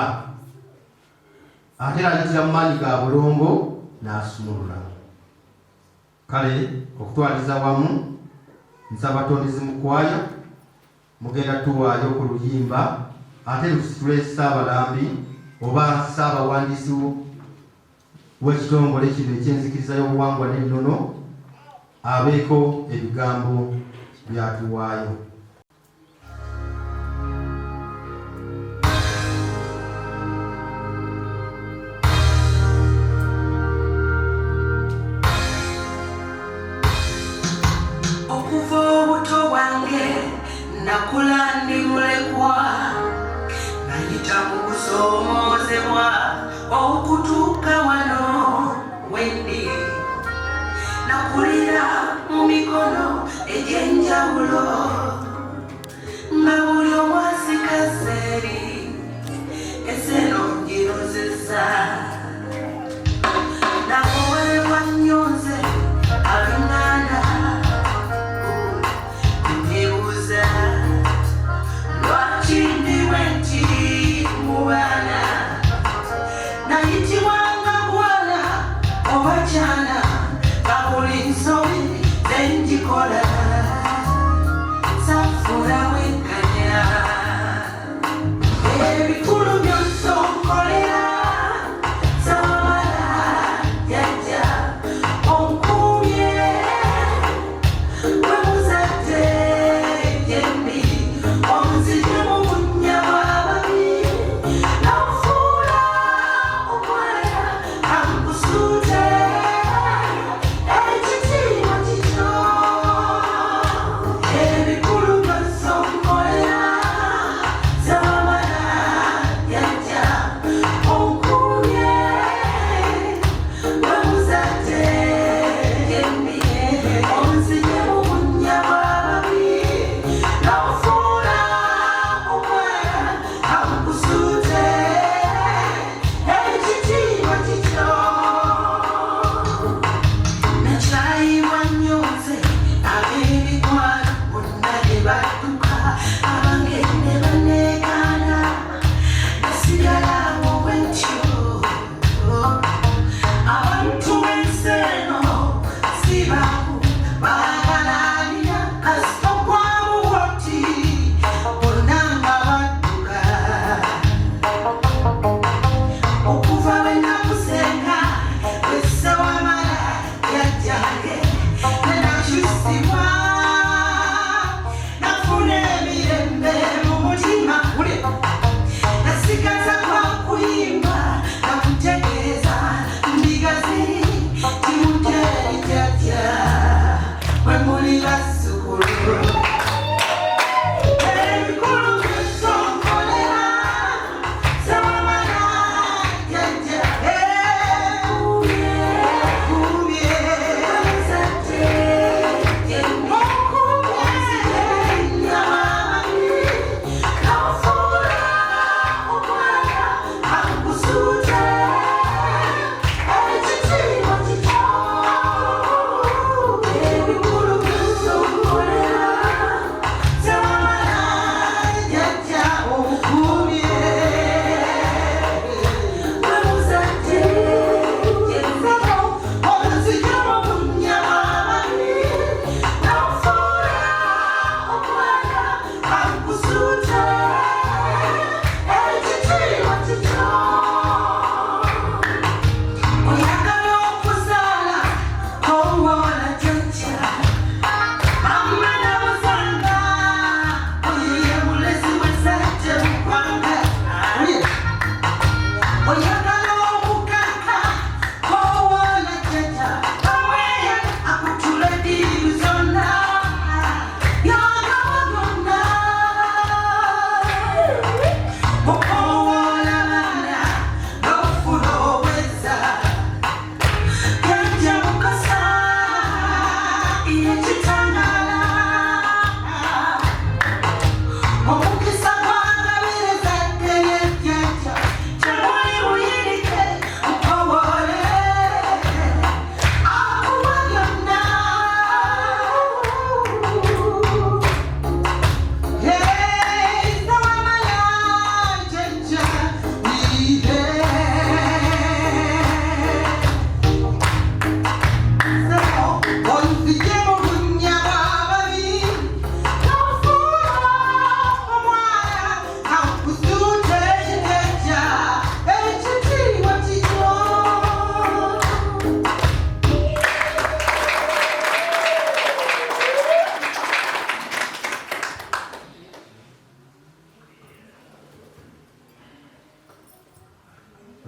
ate ayitira mu maanyi ga bulongo n'asumulula kale okutwaliza wamu nsaba tondezi mu kwaya mugenda tuwaayo ku luyimba ate lukusitula Ssaabalambi oba Ssaabawandiisi w'ekitongole kino ekyenzikiriza y'obuwangwa n'ennono abeeko ebigambo byatuwaayo. Okuva obuto bwange nakula ndi mulekwa nayita mu kusoomoozebwa okutuuka wano wendi nakulira mu mikono egy'enjawulo nga buli omu asikaze eri eseno ngirozesa nakuweebwa nnyonze ab'enganda nebuuza lwaki ndiwe nti mu baana nayitibwanga bwana oba kyana nga buli nsobi zenjikola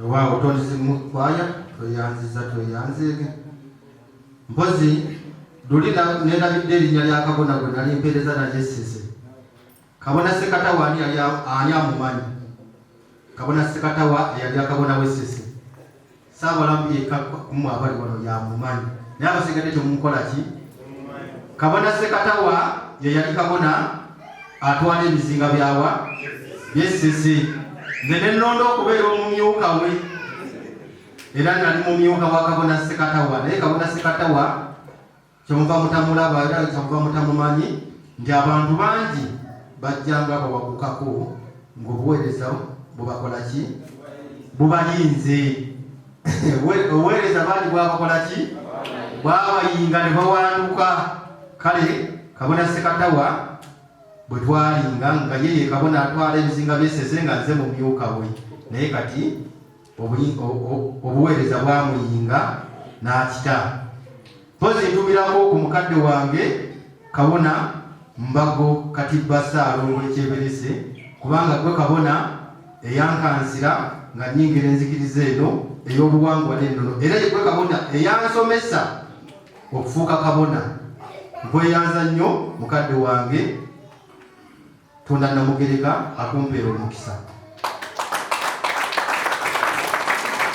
waawo tondisi mukwaya tweyanzike mpozi luli nerabidde erinnya lya kabona gwe nali mpeereza naye Sese. Kabona Sekatawa ani amumanyi? Kabona Sekatawa yali akabona we Sese. Saabalambi yekka kumu abali wano yamumanyi naye abasigadde temumukola ki? Kabona Sekatawa ye yali kabona atwala ebizinga byawa by'Essese. Nze ne nnonda okubeera omumyuka we era nali mumyuka wa Kabona Sekatawa. Naye Kabona Sekatawa kyomuva mutamulaba era kyomuva mutamumanyi nti abantu bangi bajjanga babagukako ng'obuweereza bubakola ki? Bubayinze. Obuweereza bangi bwabakola ki? Bwabayinga ne bawanduka. Kale Kabona Sekatawa bwe twalinga nga ye kabona atwala ebizinga by'Essese nga nze mumyuka we, naye kati obuweereza bwamuyinga n'akita. Mpozi ntumirako ku mukadde wange Kabona Mbago Katibba Ssaalongo ekyeberese kubanga gwe kabona eyankansira nga nnyingira enzikiriza eno ey'obuwangwa n'ennono era gwe kabona eyansomesa okufuuka kabona. Nkweyanza nnyo mukadde wange, Tonda Namugereka akumpeera omukisa.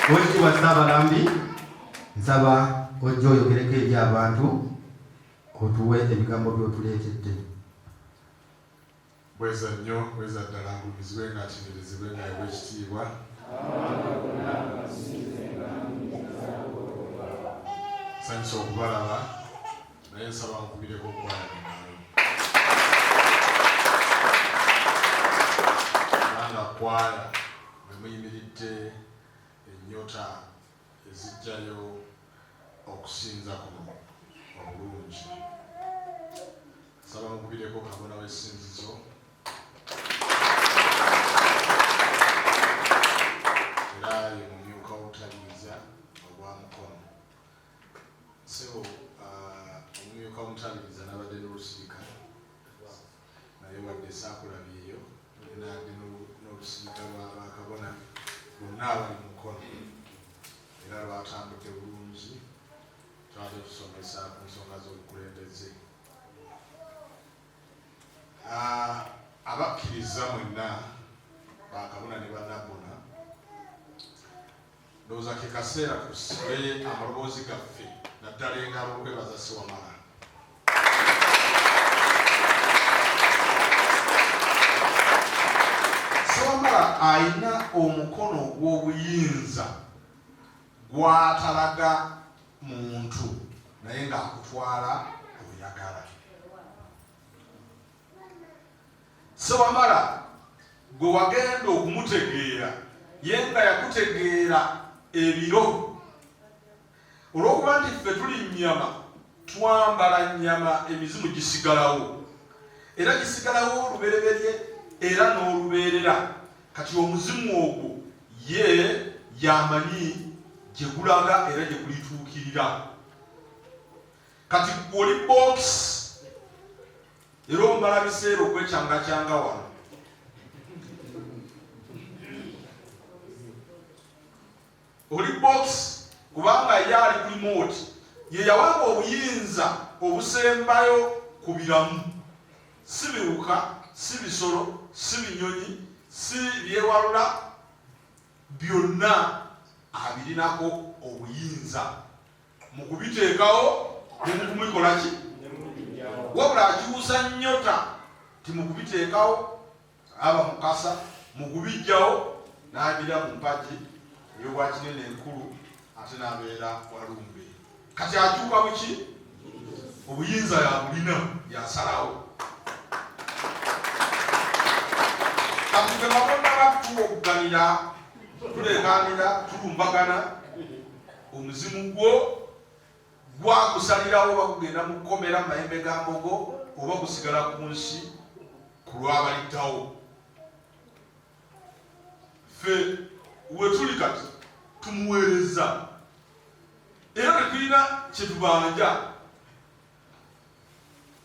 Oweekitiibwa Ssaabalambi, nsaba ojja oyogereko eri abantu otuwe ebigambo by'otuleetedde. Bweza nnyo, bweza ddala ngulumizibwe ng'atenderezebwe nga Oweekitiibwa. Nsanyusa okubalaba naye nsaba nkubireko okwaya n'engalo. Kubanga kwaya bwe muyimiridde ennyota ezijjayo okusinza kuno obulungi. Nsaba nkubireko kabona w'essinzizo. Era ye mumyuka w'obutaliriza obwa mukono. So omumyuka w'omutaliriza n'abadde n'olusirika naye wadde saakulabyeyo nadde n'olusirika lw'abakabona bonna abali mu mukono era lwatambudde bulungi. Twali tusomesa ku nsonga z'obukulembeze. Abakkiriza mwenna bakabona ne bannabona ndowooza ke kaseera tusibe amaloboozi gaffe naddala engalo okwebaza Sewamala. Sewamala ayina omukono gw'obuyinza gw'atalaga muntu naye ng'akutwala oyagala. Sewamala gwe wagenda okumutegeera ye nga yakutegeera ebiro. Olw'okuba nti ffe tuli nnyama twambala nnyama emizimu gisigalawo era gisigalawo olubereberye era n'olubeerera. Kati omuzimu ogwo ye yamanyi gye gulaga era gye gulituukirira. Kati oli box era omala biseera okwecangacyanga wano. Oli box kubanga ye ali ku remote ye yaweebwa obuyinza obusembayo ku biramu, si biwuka, si bisolo, si binyonyi, si byewalula, byonna abirinako obuyinza mu kubiteekawo ne mu kumikola ki? Wabula akiwusa nnyota ti mu kubiteekawo aba mukasa, mu kubijjawo n'agira mu mpagi ey'obwakinene enkulu ate n'abeera walumbe. Kati akyuka buki? Obuyinza yabulina, yasalawo. Kati ffe bakonna batuwoganira, tuleekaanira, tulumbagana, omuzimu gwo gwakusalirawo oba kugenda mu kkomera mu mayembe ga mbogo oba kusigala ku nsi ku lw'abaliddawo. Ffe we tuli kati tumuweereza era tetulina kyetubanja.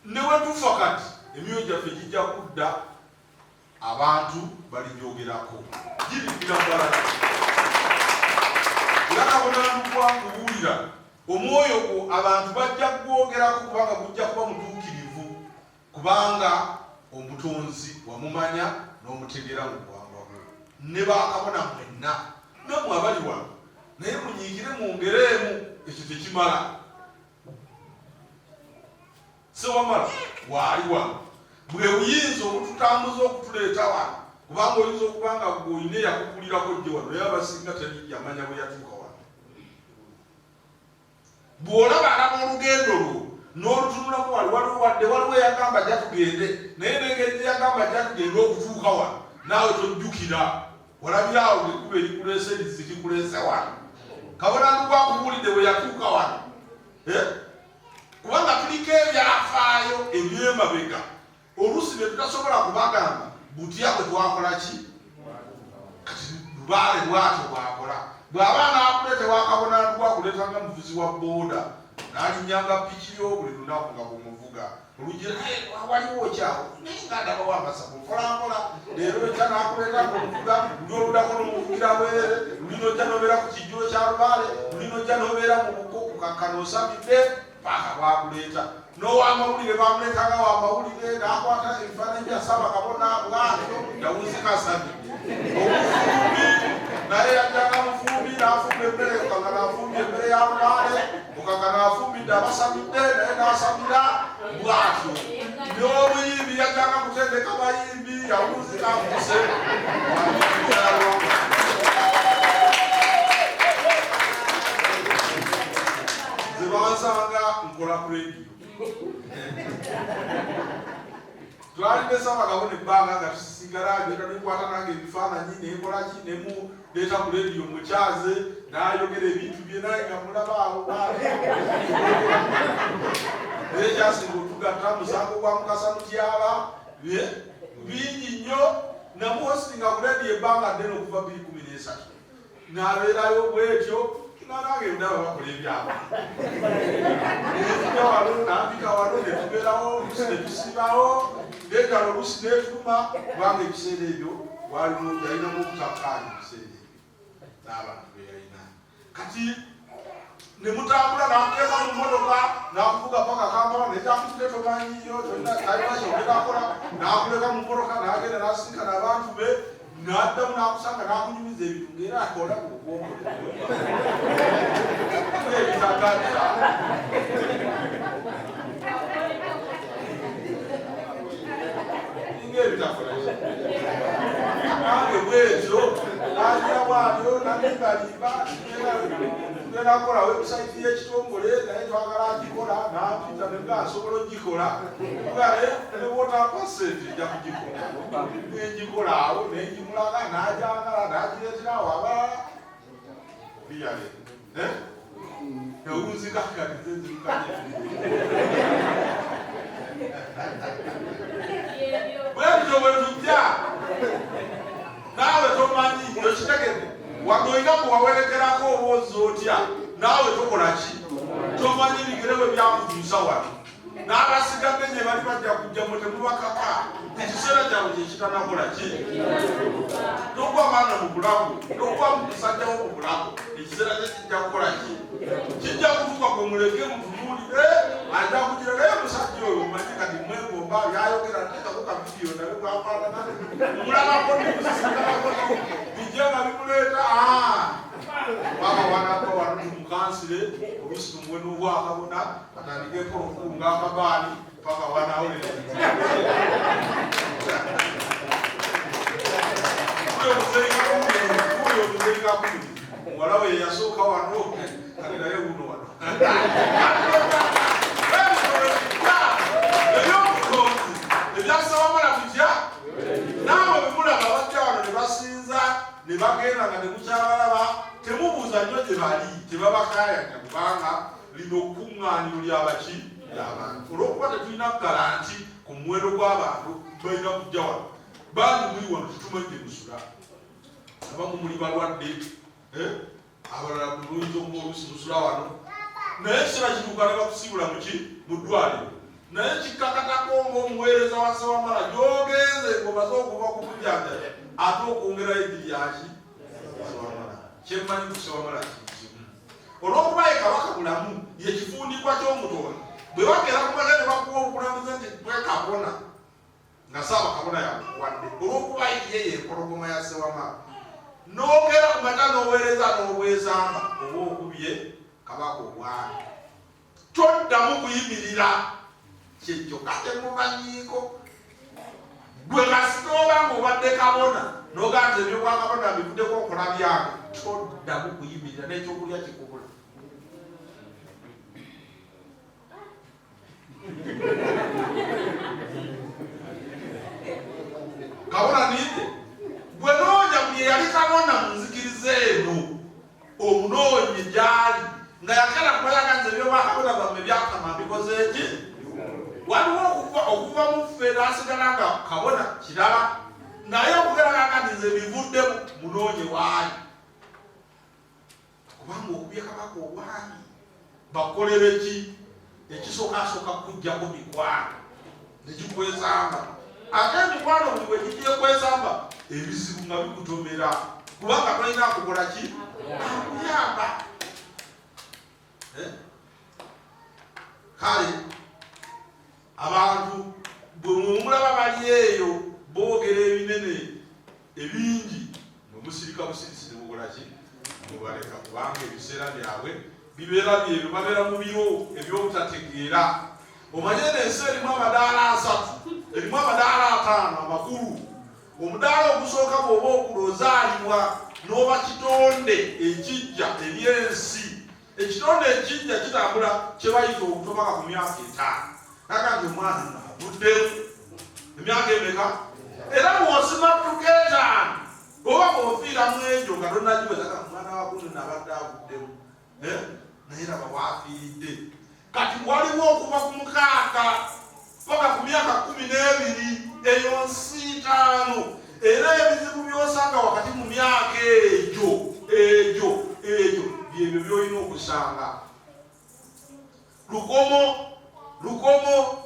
Ne we tufa kati emyoyo gyaffe gijja kudda abantu balijoogerako, girikira balala. nakabonandukwangubulira omwoyo gwo abantu bajja kugwogerako kubanga gujja kuba mutuukirivu kubanga omutonzi wamumanya n'omutegera mu bwanga bwe ne bakabona mwenna nammwe abali wano naye munyiikire mu ngero emu ekyo tekimala sewamala waali wano bwe buyinza obututambuza okutuleeta wano kubanga oyinza okubanga gweoyina eyakukulirako gye wano naye abasinga yamanya bwe yatuuka wano bw'olaba alaba olugendo lwo n'olutunulamu waliwo wadde waliwo eyagamba ajja tugende naye n'engeri gye yagamba ajja tugende okutuuka wano naawe tojjukira walabirawo ngekuba erikuleese lizirikuleese wano kabonandu gwakubulidde bwe yatuuka wano kubanga tuliko ebyafaayo ebyemabega oluusi bye tutasobola kubagamba butya bwe twakola ki kati lubaale bwatyo bwakola bw'aba naakuleete wakabonandu gwakuleetanga muvuzi wa booda n'alinyanga piki yo buli lunaku nga bwumuvuga olugira waliwo kyawo naye ngaadabawo amasabu mpolampola leero ejja n'akuleeta ng'omuvuga luli oludako n'omuvugira bwere luli n'ojja n'obeera ku kijjulo kya lubaale luli n'ojja n'obeera mu buko kukakkana osabidde paka bwakuleeta n'owamawulire bamuleetanga wamawulire n'akwata ebifaananyi bya Ssaabakabona bwatyo yawunzika sabidde omufumbi naye yajjanga mufumbi n'afumba emmere kukakkana afumbi emmere ya lubaale kukakkana afumbidde abasabidde naye n'asabira bwatyo n'obuyimbi yajjanga kutendeka bayimbi yawunzika muse zebansanga nkola ku rediyo twali ne Ssaabakabona ebbanga nga tusigala agenda nekwata nange ebifaananyi nenkolaki nemuleeta ku rediyo mukyaze n'ayogera ebintu bye naye nga mulabaawo naye ekyasinga otugatta musango gwa Mukasa Mutyaba bingi nnyo namuhositinga ku rediyo ebbanga ddene okuva 2013 n'abeerayo bwetyo nange ndaba bakola ebyabo netuga wano nampika wano netubeerawo oluusi netusibawo negala oluusi netuluma kubanga ebiseera ebyo yalinamu obutakkaanya ebiseera ebyo n'abantu beyalina kati nemutambula nakuteeka mu mmotoka nakuvuga paka Kampala nekyakutuke tomanyiyo tolinakyogerakola nakuleka mu mmotoka nagenda nasinkana abantu be n'addamu n'akusanga n'akunyumiza ebintu ng'era akola ku bwongo ebitagatta ng'ebitakola nange bwetyo nagira bwatyo nalimbalimba tugenda kukola webusayiti y'ekitongole naye twagala agikola nampita nebwa asobola ogikola tugale ne water percent ejja kugikola negikola awo negimulaga najagala nagireetera awo abalala biyale ewunzikakalizeziukanye bwetyo bwetujja naawe tomanyi ekitegede wanoina kuwawerekerako obwozi otya naawe tokola ki tomanyi bigere bwe byakutuusa wano n'abasigadde nye bali bajja kujja mwe temubakaka ekiseera kyabwe kyekitanakola ki togwa maana mu bulago togwa musajjawo mu bulago ekiseera kye kijja kukola ki kijja kutuuka kwe muleke mutunuulire ajja kugira naye musajja oyo omanyi kati mwegomba byayogera teekako ka vidiyo naye bwafaanana mulabako nimusisingalako bijja nga bimuleeta paka wanako wano tumukansire oluusi tumwe n'obwakabona atandikeko okunga akabaani paka wanawulire uyo omuzenga kumi muwala we yasooka wano kale naye wuno wano ebyobutonzi ebyasabamala bitya naawe bemulaba bajja wano ne basinza ne bagenda nga temukyabalaba temubuuza nnyo gye bali tebabakayanya kubanga lino okukuŋŋaaniro lyabaki lyabantu olwokuba tetulina garanti ku muwendo gw'abantu balina kujja wano bangi muli wano tetumanye musula abamu muli balwadde abalala muluyinza okuba oluusi musula wano naye ekiseera kituuka ne bakusiibula muki mu ddwaliro naye kikkakatako ng'omuweereza wa Ssewamala gy'ogenze ng'omaze okuva ku bujjanjabi ate okwongerayo edi lyaki Ssewamala kyemmanyi ku Ssewamala kimu olw'okubaye kabaka bulamu ye kifundikwa ky'omutonda bwe bagera kubaga ne bakuwa obukulembeze nti gwe kabona nga Ssaabakabona yakuwadde olw'okuba ye empologoma ya Ssewama n'ogera ku mata n'oweereza n'obwesamba oba okubye kabaka obwami toddamu kuyimirira kyekyo kate mumanyiiko gwe kasita oba ng'obadde kabona n'oganza ebyobwakabona bivuddeko okola byange toddamu kuyimirira n'ekyokulya kikubula kabona ninde gwe noonya buli eyali kabona mu nzikiriza eno omunoonyi gyali nga yakala kuba yaganza ebyobwakabona bamme byakama bikoze eki waliwo okuva mu ffe n'asigala nga kabona kirala naye okugeraga nti nze bivuddemu munoonye waali kubanga okubye kabaka obwami bakolere ki ekisookasooka kujjako mikwano nekikwesamba ate emikwano buli bwe kigiye kwesamba ebizibu nga bikutomera kubanga tolina akukola ki akuyamba kale abantu bwe mumulaba bali eyo boogera ebinene ebingi mwemusirika busirisi nemukola ki mubaleka kubanga ebiseera byabwe bibeera byebyo babeera mu biro ebyobutategeera omanye n'ensi erimu amadaala 3 erimu amadaala 5 amakulu omudaala ogusooka bw'oba okulozaalibwa n'oba kitonde ekijja ebyensi ekitonde ekijja kitambula kyebayita okutomaka ku myaka 5 kakanti omwana naabuddemu emyaka emeka era bw'osima tukeetaani oba bw'ofiira mu egyo nga tonnagiwezaka omwana wakuno nabadde abuddemu naye raba waafiiridde kati waliwo okuva ku 6 paka ku myaka 12 eyo nsi 5 era ebizibu by'osanga wakati mu myaka egyo byebyo by'olina okusanga lukomo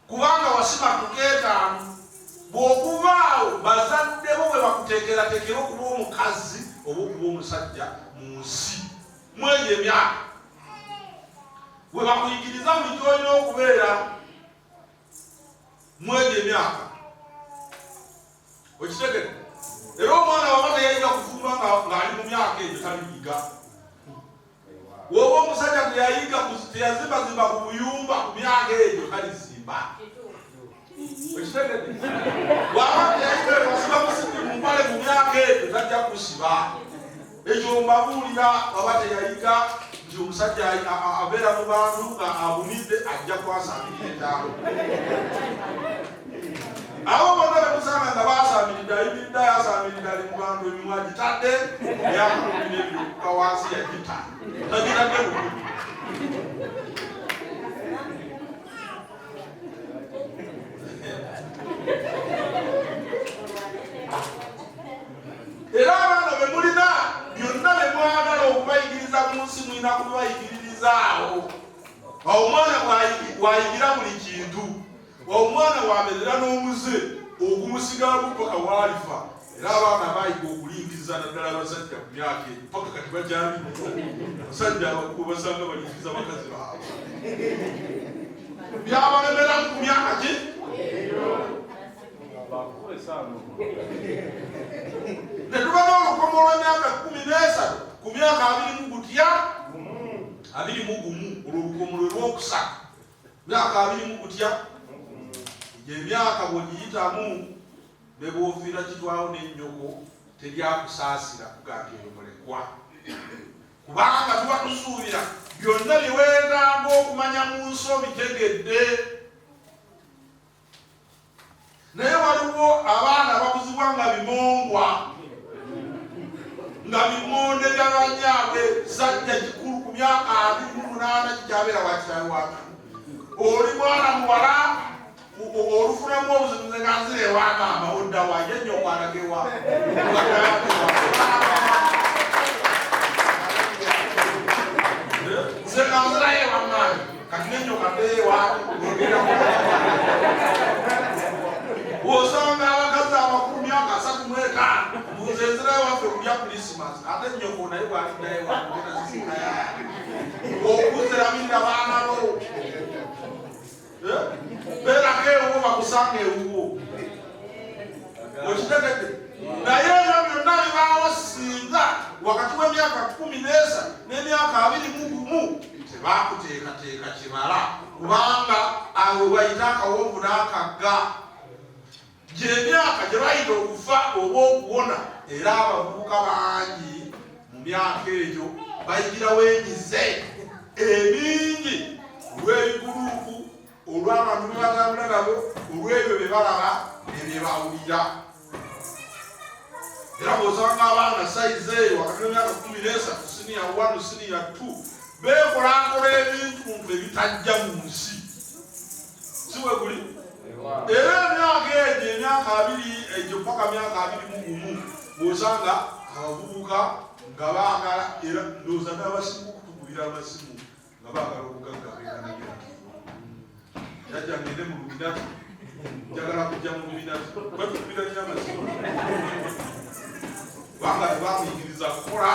kubanga wasima tukeetaanu bw'okuvaawo bazaddebo bwe bakuteekerateekera okuba omukazi oba okuba omusajja mu nsi mwegyo emyaka bwe bakuyigiriza mu kyolina okubeera mwegyo emyaka okitegere era omwana waba teyayiga kufumba ng'ali mu myaka egyo taliyiga woba omusajja teyazimbazimba ku buyumba ku myaka egyo talizimba okitegere waba teyayiga wasiba musindi mu mpale mu myaka egyo tajja kusiba ekyo mbabuulira waba teyayiga nti omusajja abeera mu bantu nga abumidde ajja kwasamirira entaalo abo bonna bemusanga nga basamiridde ayimiridde ayasamiridde ali mu bantu emimwa gitadde eyakulumira ebyokuka wansi yagita tagitadde lukulu era abaana be mulina byonna bye mwagala okubayigiriza mu nsi mulina kubibayigiririzaawo omwana bwayigira buli kintu omwana wamerera n'omuze ogumusigala gupaka waalifa era abaana bayiga okuliikiriza naddala abasajja ku myaka eyo paka kati bajabi abasajja abakulu basanga baliikiriza bakazi baabwe byabalemeramu ku myaka ki netuba n'olukomo lw'emyaka 13 ku myaka 20 gutya 21 olwolukomo lwe lwokusatu myaka 20 gutya emyaka bwegiyitamu ne bw'ofiira kitwawo n'ennyoko teryakusaasira kugambi ebimulekwa kubanga tuba tusuubira byonna bye weetaaga okumanya mu nsi obitegedde naye waliwo abaana bakuzibwa nga bimongwa nga bimonde by'abanyaabwe sajja kikulu ku myaka 28 kikyabeera wakitawe waka oli mwana muwala olufunamu obuzibu nze nga nzira ewamaama odda wange nnyo okwalagewa nze nga nzirayo ewamaami kati nenyo kadeewa osanga abakazi abakulu myaka 35 muzenzera waffe kulya Christmas ate nnyoko naye bwaliddayo wakugenda zizikaya okuzeramirira baana bo beerako ewuwo bakusanga ewuwo okitegedde naye ebyo byonna bibaawo singa wakati w'emyaka 10 n'emyaka 21 tebakuteekateeka kibala kubanga awo bayita akawonvu n'akagga gy'emyaka gye bayita okufa oba okuwona era abavubuka bangi mu myaka egyo bayigirawo emize emingi olw'ebiguluupu olw'abantu be batambula nabo olw'ebyo bye balaba ne bye bawulira era bw'osanga abaana sayizi eyo wakati w'emyaka 13 siniya 1 siniya 2 beekolankola ebintu ebitajja mu nsi si bwe guli era emyaka egyo emyaka 2 egyo paka myaka 21 bw'osanga abavubuka nga baagala era ndowooza n'abasinga okutugulira amasimu nga baagala obugagga beeganagera jajja ngende mu lubinati njagala kujja mu lubinati kwetugulira amasimu kubanga tebamuyigiriza kukola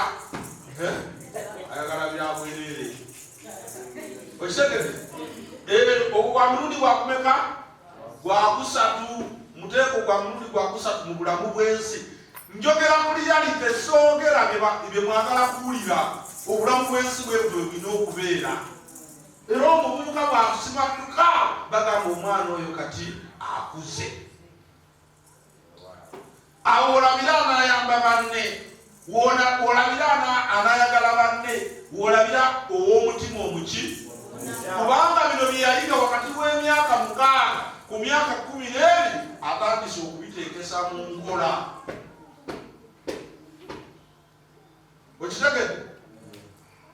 ayagala byabwerere okitegedde ogwo gwa mulundi gwakumeka gwakusatu muteeko gwa mulundi gwakusatu mu bulamu bw'ensi njogera ku reality songera bye mwagala kuwulira obulamu bw'ensi bwe bwina okubeera era omuvubuka bwakusimatuka bagamba omwana oyo kati akuze awo olabira anayamba banne wolabira anayagala banne wolabira ow'omutima omuki kubanga bino byeyayiga wakati w'emyaka 6 ku myaka 12 atandise okubiteekesa mu nkola okitegedde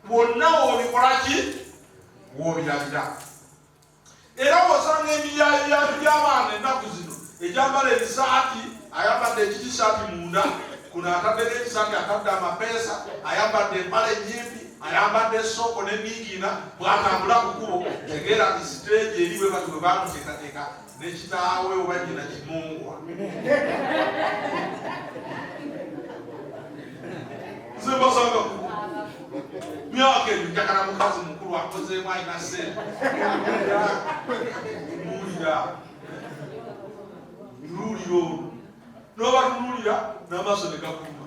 bwonna woobikola ki woobirabira era wosanga emiyaayo by'abaana ennaku zino egyambala ebisaati ayambadde ekitisaati munda kuno ataddeko ekisaati atadde amapeesa ayambadde empale ennyimpi ayambadde essooko n'emiigina bw'atambula ku kkubo tegeera isiteegi eriwe bati bwe bamuteekateeka n'ekitaawe oba nnyina kimungwa zembasanga myaka ebyo njagala mukazi mukulu akozeemu alina sente tunuulira tunuulira olwo noba tunuulira n'amaaso ne gakuma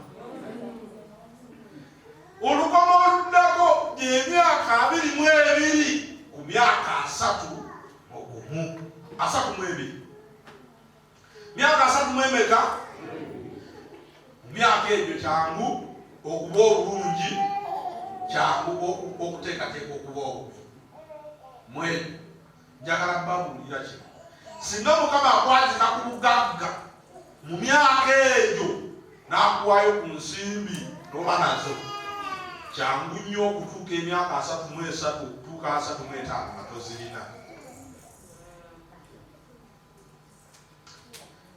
olukomo oluddako gy'emyaka 22 ku myaka 32 myaka 32 mu myaka egyo kyangu okuba obulungi kyangu okuteekateeka okuba obubi mwebyo njagala babuulira kino singa Mukama akwazika ku bugagga mu myaka egyo n'akuwaayo ku nsimbi n'oba nazo kyangu nnyo okutuuka emyaka 33 okutuuka 35 nga tozirina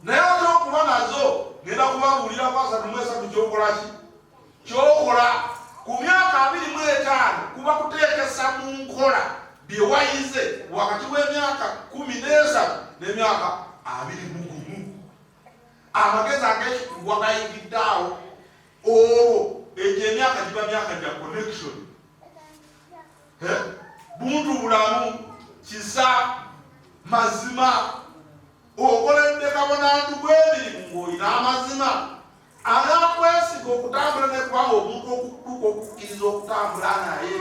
naye ate okuba nazo ngenda kubabuulira ku 33 kyokola ki kyokola ku myaka 25 kuba kuteekesa mu nkola bye wayize wakati w'emyaka 17 n'emyaka 21 amagezi ag'ekikulu wagayingidde awo olwo egyo emyaka giba myaka gya connection buntu bulamu kisa mazima okoledde kabonantu bw'emirimu ng'olina amazima agakwesiga okutambula nekwawo omuntu okutuuka okukkiriza okutambula naye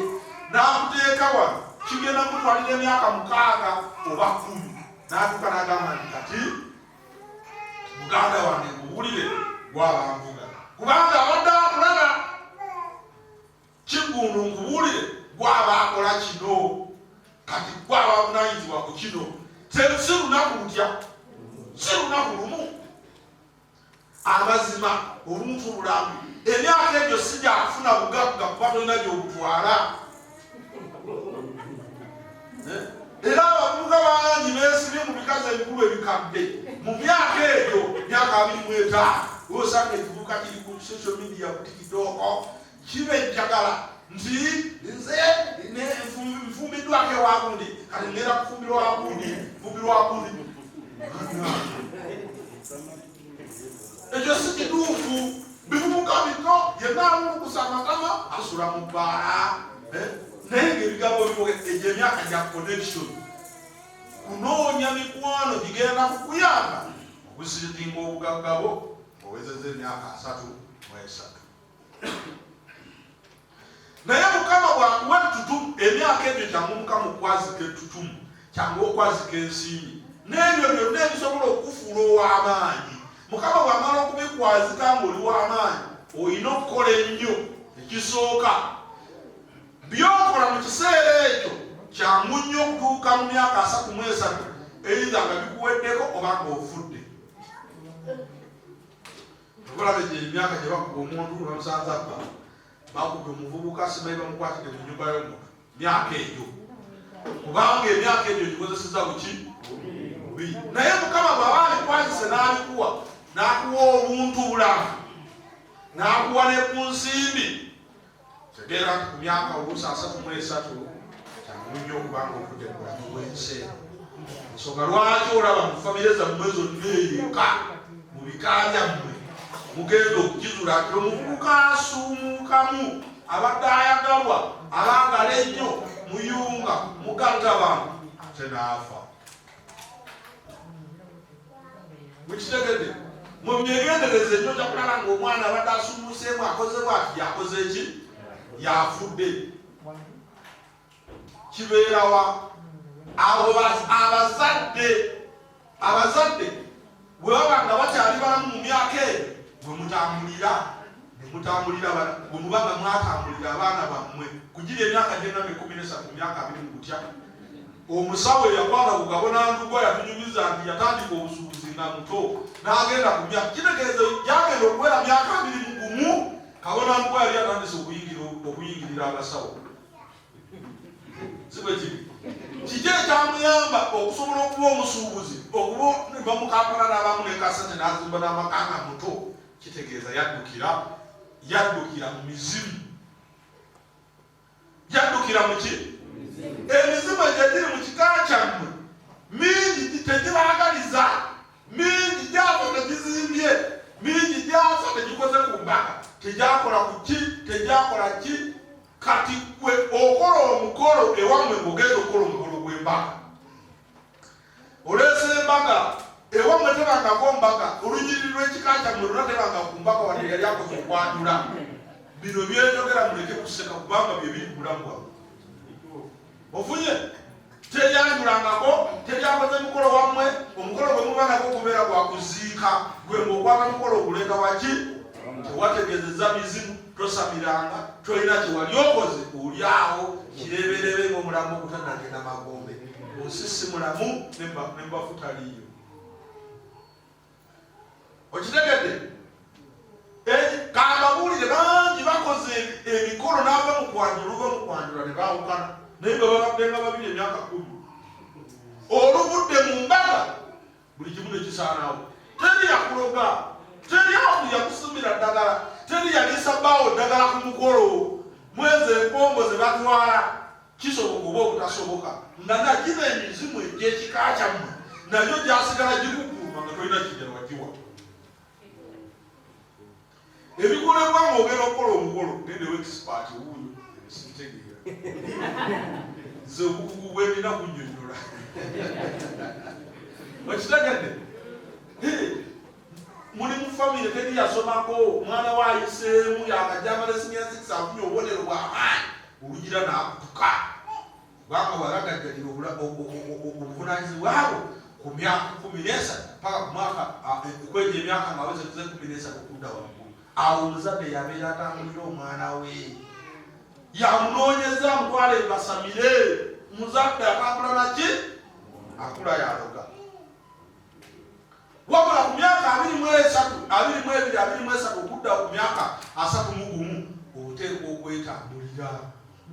n'akuteeka wano kigenda kutwalira emyaka 6 oba 10 n'atuuka n'agamba nti kati muganda wange nguwulire gwabanvuga kubanga abadde akulaba kigundu nkubuulire gwaba akola kino kati gwaba avunanyizibwa ku kino si lunaku lutya si lunaku lumu amazima obuntu bulamu emyaka egyo si gyakufuna bugagga kuba tolina gyobutwala era abavubuka bangi beesibye mu bikazi ebikulu ebikadde mu myaka egyo myaka 25 osanga ekivubuka kiri ku social media ku tikitoko kibejjagala nti nze nfumbiddwako ewagundi kati ngenda kufumbirwa wagundi nfumbirwa wagundi ekyo si kituufu yenna alukusa amatama asula mu bbaala naye ng'ebigambo bivuga egyo emyaka gya connection kunoonya mikwano gigenda kukuyamba okusitinga obugaggabo owezeza emyaka 33 naye mukama bwakuwa ettutumu emyaka egyo kyangu mukama okwazika ettutumu kyangu okwazika ensimbi n'ebyo byonna ebisobola okufuula ow'amaanyi mukama bw'amala okubikwazika ng'oli w'amaanyi olina okukola ennyo ekisooka by'okola mu kiseera ekyo kyangu nnyo okutuuka mu myaka 33 eitha nga bikuweddeko oba ng'ofudde obulabe gye emyaka gye bakuba omuntu bamusanza bba bakubye omuvubuka simanyi bamukwatidde mu nnyumba y'omuntu myaka egyo kubanga emyaka egyo gikozeseza buki naye mukama bw'aba alikwazise n'abikuwa n'akuwa obuntu bulamu n'akuwa ne ku nsimbi tegeera nti ku myaka oluusi 33 kyangu nnyo okubanga okudde mu bulamu bw'ensi ensonga lwaki olaba mu famire zammwe zonna eyeka mu bika byammwe mugenda okukizula nti omuvubuka asuumuukamu abadde ayagalwa abangala ennyo muyunga mugatta bantu tenaafa mukitegedde mubyegendereze nnyo kyakulaba ng'omwana abadde asuumuuseemu akoze bwati yakoze eki yafudde kibeerawa abo abazadde bwe baba nga bakyali balamu mu myaka eyo bwe muba nga mwatambulira abaana bammwe kugira emyaka gyenda 13 ku myaka 20 gutya omusawo eyakwanga ku gabonandugwa yatunyumiza nti yatandika obusuubuzi nga muto n'agenda ku myaka kitegeeza gyagenda okuwera myaka 21 kabonandugwa yali atandise okuyingirira abasawo sibwe kiri kiki ekyamuyamba okusobola okuba omusuubuzi okuba bamukampala n'abamu nekasente n'azimba n'amakanga muto kitegeeza yaddukira mu mizimu yaddukira mu ki emizimu egyegiri mu kika kyammwe mingi tegibaagaliza mingi gyafa tegizimbye mingi gyafa tegikoze ku mbaka tegyakola ku ki tegyakola ki kati gwe okola omukolo ewammwe ng'ogenda okukola omukolo gw'embaga oleese embaga ewammwe tebangako mbaga olunyiriri lw'ekika kyammwe luna tebanga ku mbaga wadde yali akoze okwanjula bino byenjogera muleke kuseka kubanga bye biri bulamu bwammwe ofunye teryanjulangako teryakoze mukolo wammwe omukolo gwe muba nako okubeera gwakuziika gwe ng'okwata mukolo oguleeta waki tewategeezeza mizimu tosamiranga tolina kyewali okoze oli awo kireberebe ng'omulamu okutanagenda magombe osisi mulamu nembafutaliyo okitegedde kambabuulire bangi bakoze emikolo n'ava mu kwanjula ne baawukana naye nga babadde nga babiri emyaka 10 olubudde mu mbaga buli kimu nekisaanawo teri yakuloga teri yakusumira ddagala teri yaliisa bbaawo ddagala ku mukolo mwezi empombo ze batwala kisoboka oba obutasoboka nga nagiba emizimu egy'ekika kyammwe nayo gyasigala gikukuuma nga tolina kijana wagiwa ebikolebwa ng'ogenda okukola omukolo gendewo ekisipaati wuuyo ebisibitegeera ze obukugu bwendina kunnyonnyola okitegedde muli mu famire teri yasomako omwana waayiseemu yakajamala esinya 6 afunye obubonero bw'amaanyi olugira n'akutuka kubanga bwalagajjalira obuvunanyizibwabo ku myaka 13 paka ku mwaka kwegyo emyaka nga wezeze 13 okudda waggulu awo omuzadde yabeera atambulira omwana we yamunoonyeza mutwale basamire muzadde atambula naki akula yaloga wabula ku myaka 23 okudda ku myaka 31 oteekwa okwetambulira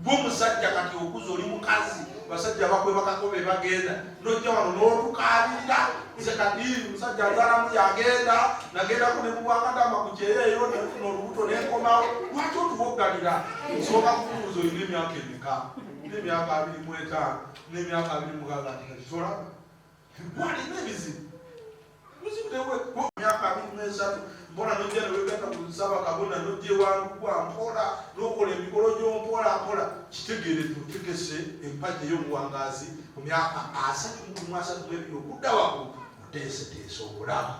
gwomusajja kati okuza oli mukazi basajja bakwebakako be bagenda nojja wano n'otukaalira nze kati musajja azaalamu yagenda nagendako ne mubwakadama ku kyeyeeyo nefuna olubuto nenkomawo lwaki otuwoggalira nsooka kubuuza olina emyaka emeka n'emyaka 25 n'emyaka 26 ntikakitola walina ebizibu myaka 23 mbona nojja newegata ku kusaba kabona n'ojje wandugwa mpola n'okola emikolo gy'ompola kitegeere tutegese empagi ey'obuwangazi ku myaka 32 okudda waggulu muteeseteese obulamu.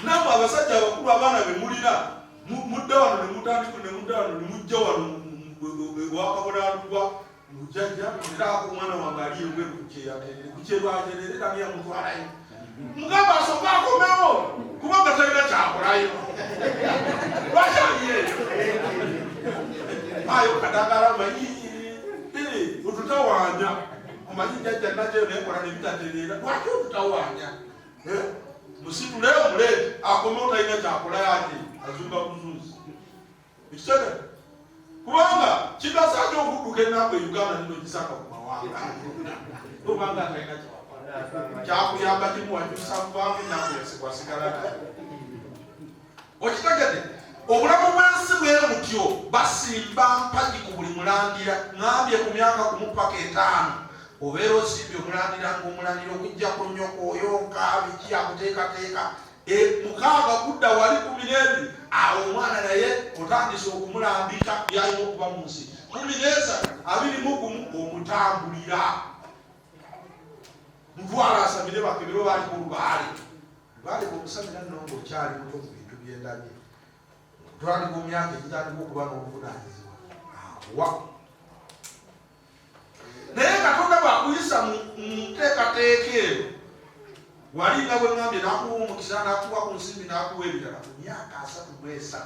Namwe abasajja abakulu abaana be mulina mudda wano ne mutandika ne mudda wano ne mujja wano wakabonandugwa mujjajja era omwana wange ali engweru kukyerwaterere tani yamutwalayo mugamba asooka akomewo kubanga talina kyakolayo lwakyaliyeyo ayo kadagala manyi otutawanya omanyi jjajja najeyo nekola nebitaterera lwaki otutawanya musituleyo muleeti akomewo talina kyakolayo ati azumba buzuzi ekitege kubanga kigasaja okudduka ennaku e Uganda nino gisaka ku mawanga obanga talina kyakuyamba kimuwanyusa kubanga ennaku yasigwasigala nayo okitegedde obulamu bw'ensi bwe butyo basimba mpagi ku buli mulandira ngambye ku myaka kumu paka 5 obeera osimbye omulandira ng'omulandira okujja ku nnyoko oyonka biki akuteekateeka 6 kudda wali 12 awo omwana naye otandise okumulambika byalina okuba mu nsi 13 omutambulira mutwala asabire bakebero baliko olubaale bwokusabira nno ng'okyali muto mu bintu byendabye twali mu myaka egitandika okuba n'obuvunaanyizibwa awa naye Katonda bwakuyisa mu nteekateeka eno wali nga bwe ngambye n'akuwa omukisa n'akuwa ku nsimbi n'akuwa ebirala ku myaka 33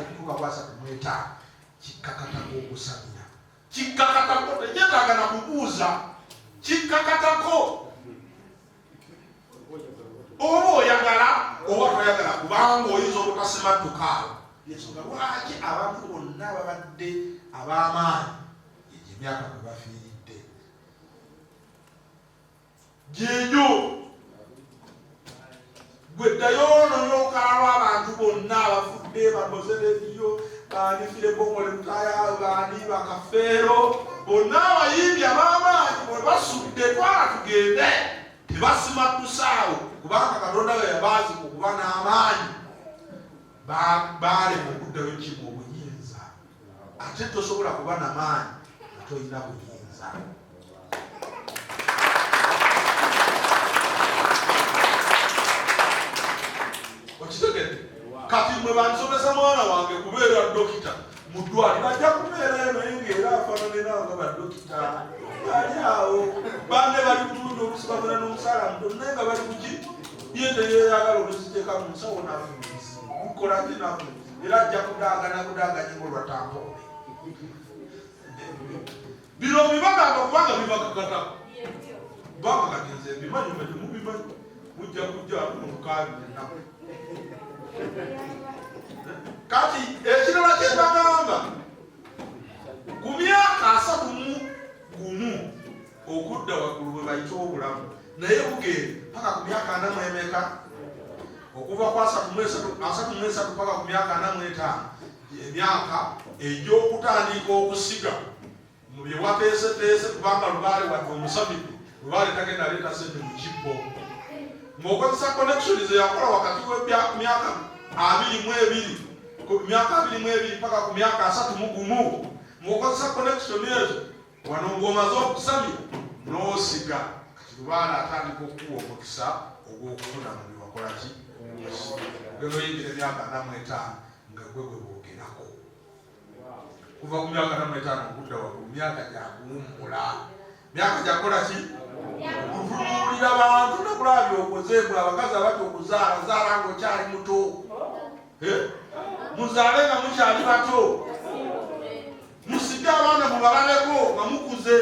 kutuuka ku 35 kikkakatako okusabira kikkakatako tekyetaaga na kubuuza kikkakatako oba oyagala oba toyagala kubanga oyinza obutasimaddukaawo yensonga lwaki abantu bonna babadde ab'amaanyi egyo emyaka bwe bafiiridde gyeyo gwe ddayo n'oyookala lw'abantu bonna abafudde baboze rediyo baanifire bongole mutaya baani bakafeero bonna abayimbi ab'amaanyi bwe basudde twala tugende tebasimattusaawo kubanga Katonda we yabaazi okuba n'amaanyi baalema okuddayo kimu obuyinza ate tosobola kuba n'amaanyi nga toyina buyinza. Okitegedde kati mwe bansomesa mwana wange kubeera dokita mu ddwaliro ajja kubeerayo naye ng'era afaananira nga baddokita ali awo banne bali kutunda olusi bafuna n'omusaala muto naye nga bali kuki ye teyeyagala oluziteeka mu nsawo nafunisi kukolaki nafunisi era ajja kudaagana kudaaganyi ng'olwatampoole bino bibagamba kubanga bibakakatako kubanga kagenze ebimanyi mwe temubimanyi mujja kujja mukaabi ennaku kati ekirala kyebagamba ku myaka 31 okudda waggulu bwe bayita obulamu naye bugere paka ku myaka 40 okuva ku 33 paka ku myaka 45 emyaka egy'okutandika okusiga mu bye wateeseteese kubanga lubaale wadde omusabidde lubaale tagenda aleeta sente mu kibbo ng'okozesa connection ze yakola wakati w'emyaka 22 ku myaka 22 paka ku myaka 31 ng'okozesa connection ezo wano ng'omaze okusabira n'osiga kati lubaale atandika okuwa omukisa ogw'okufuna mu bye wakola ki ogenda oyingira emyaka 45 nga gwe gwe boogerako kuva ku myaka 45 okudda waggulu myaka gyakuwummula myaka gyakola ki kutunuulira bantu nakulaba byokozeebwa abakazi abati okuzaala zaala ng'okyali muto muzaale nga mukyali bato musige abaana mubalaleko nga mukuze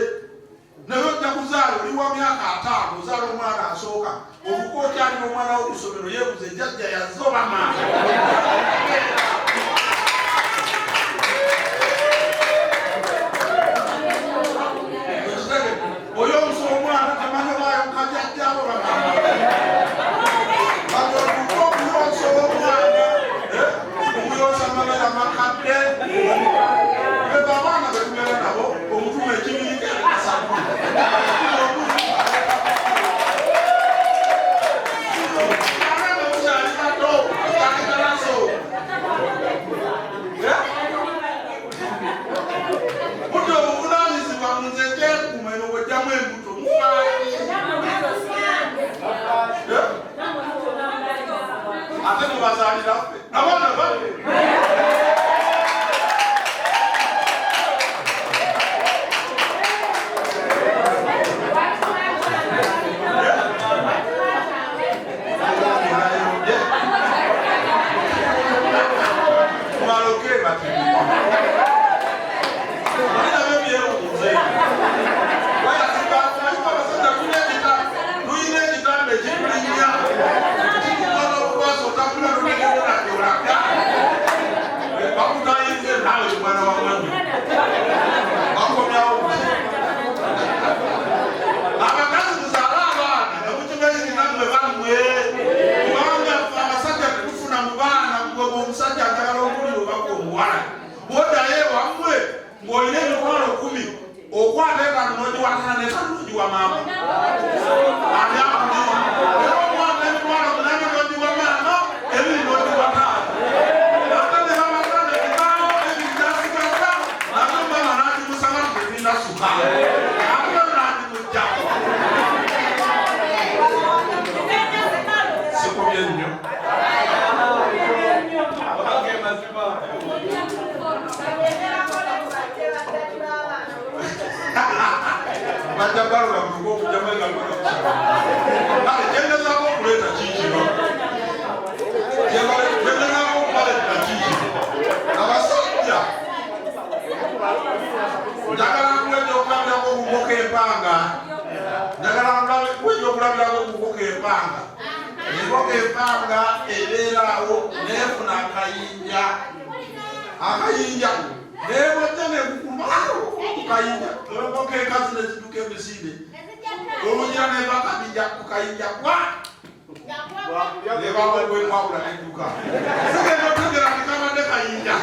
naye ojja kuzaala oli wa myaka 5 ozaala omwana asooka obuka okyali n'omwana w'okusomero yeebuze jjajja yazobama oyo omusa omwana tamanyi obaayo mukajjajjabo bagamba badokuka okuyonsa omwana okuyonsa amabala makadde ebo abaana betumera nabo omutume ekibirika asatu mwe mbuto mufaayi ate mubazaalira ffe abaana baffe akayinja nebotene kukumalo kukayinja olwoke kazi neziduka emisinde olujira nebakabinja kukayinja kwa nebakwekwawula neduka sigenda otegera kikamande kayinja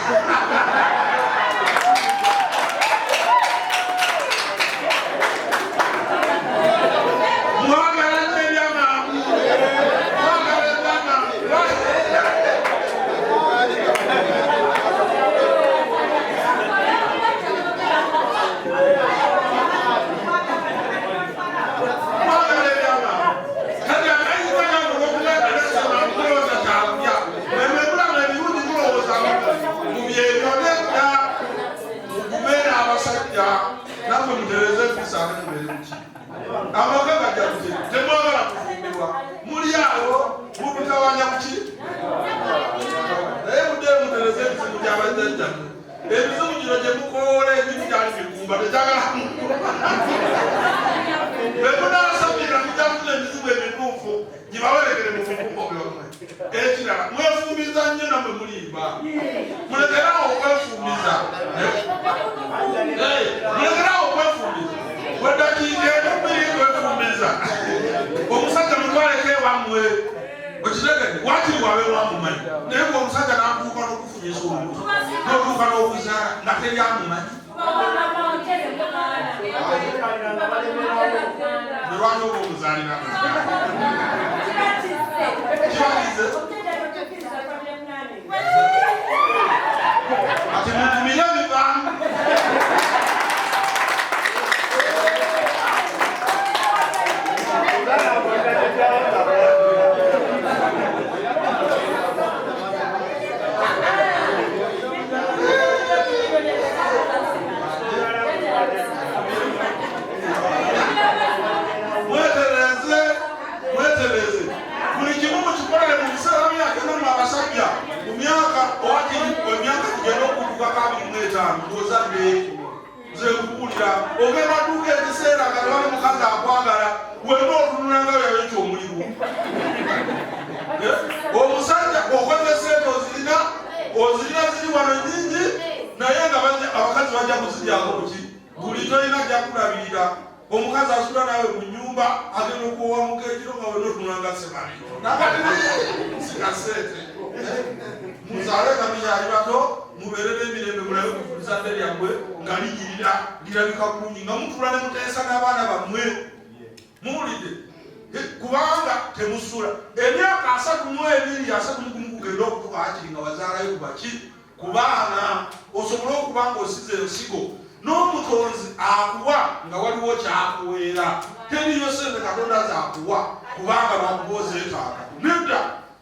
n'omutonzi akuwa nga waliwo kyakuweera teriyo sente Katonda zakuwa kubanga lwakuba ozeetaaga nedda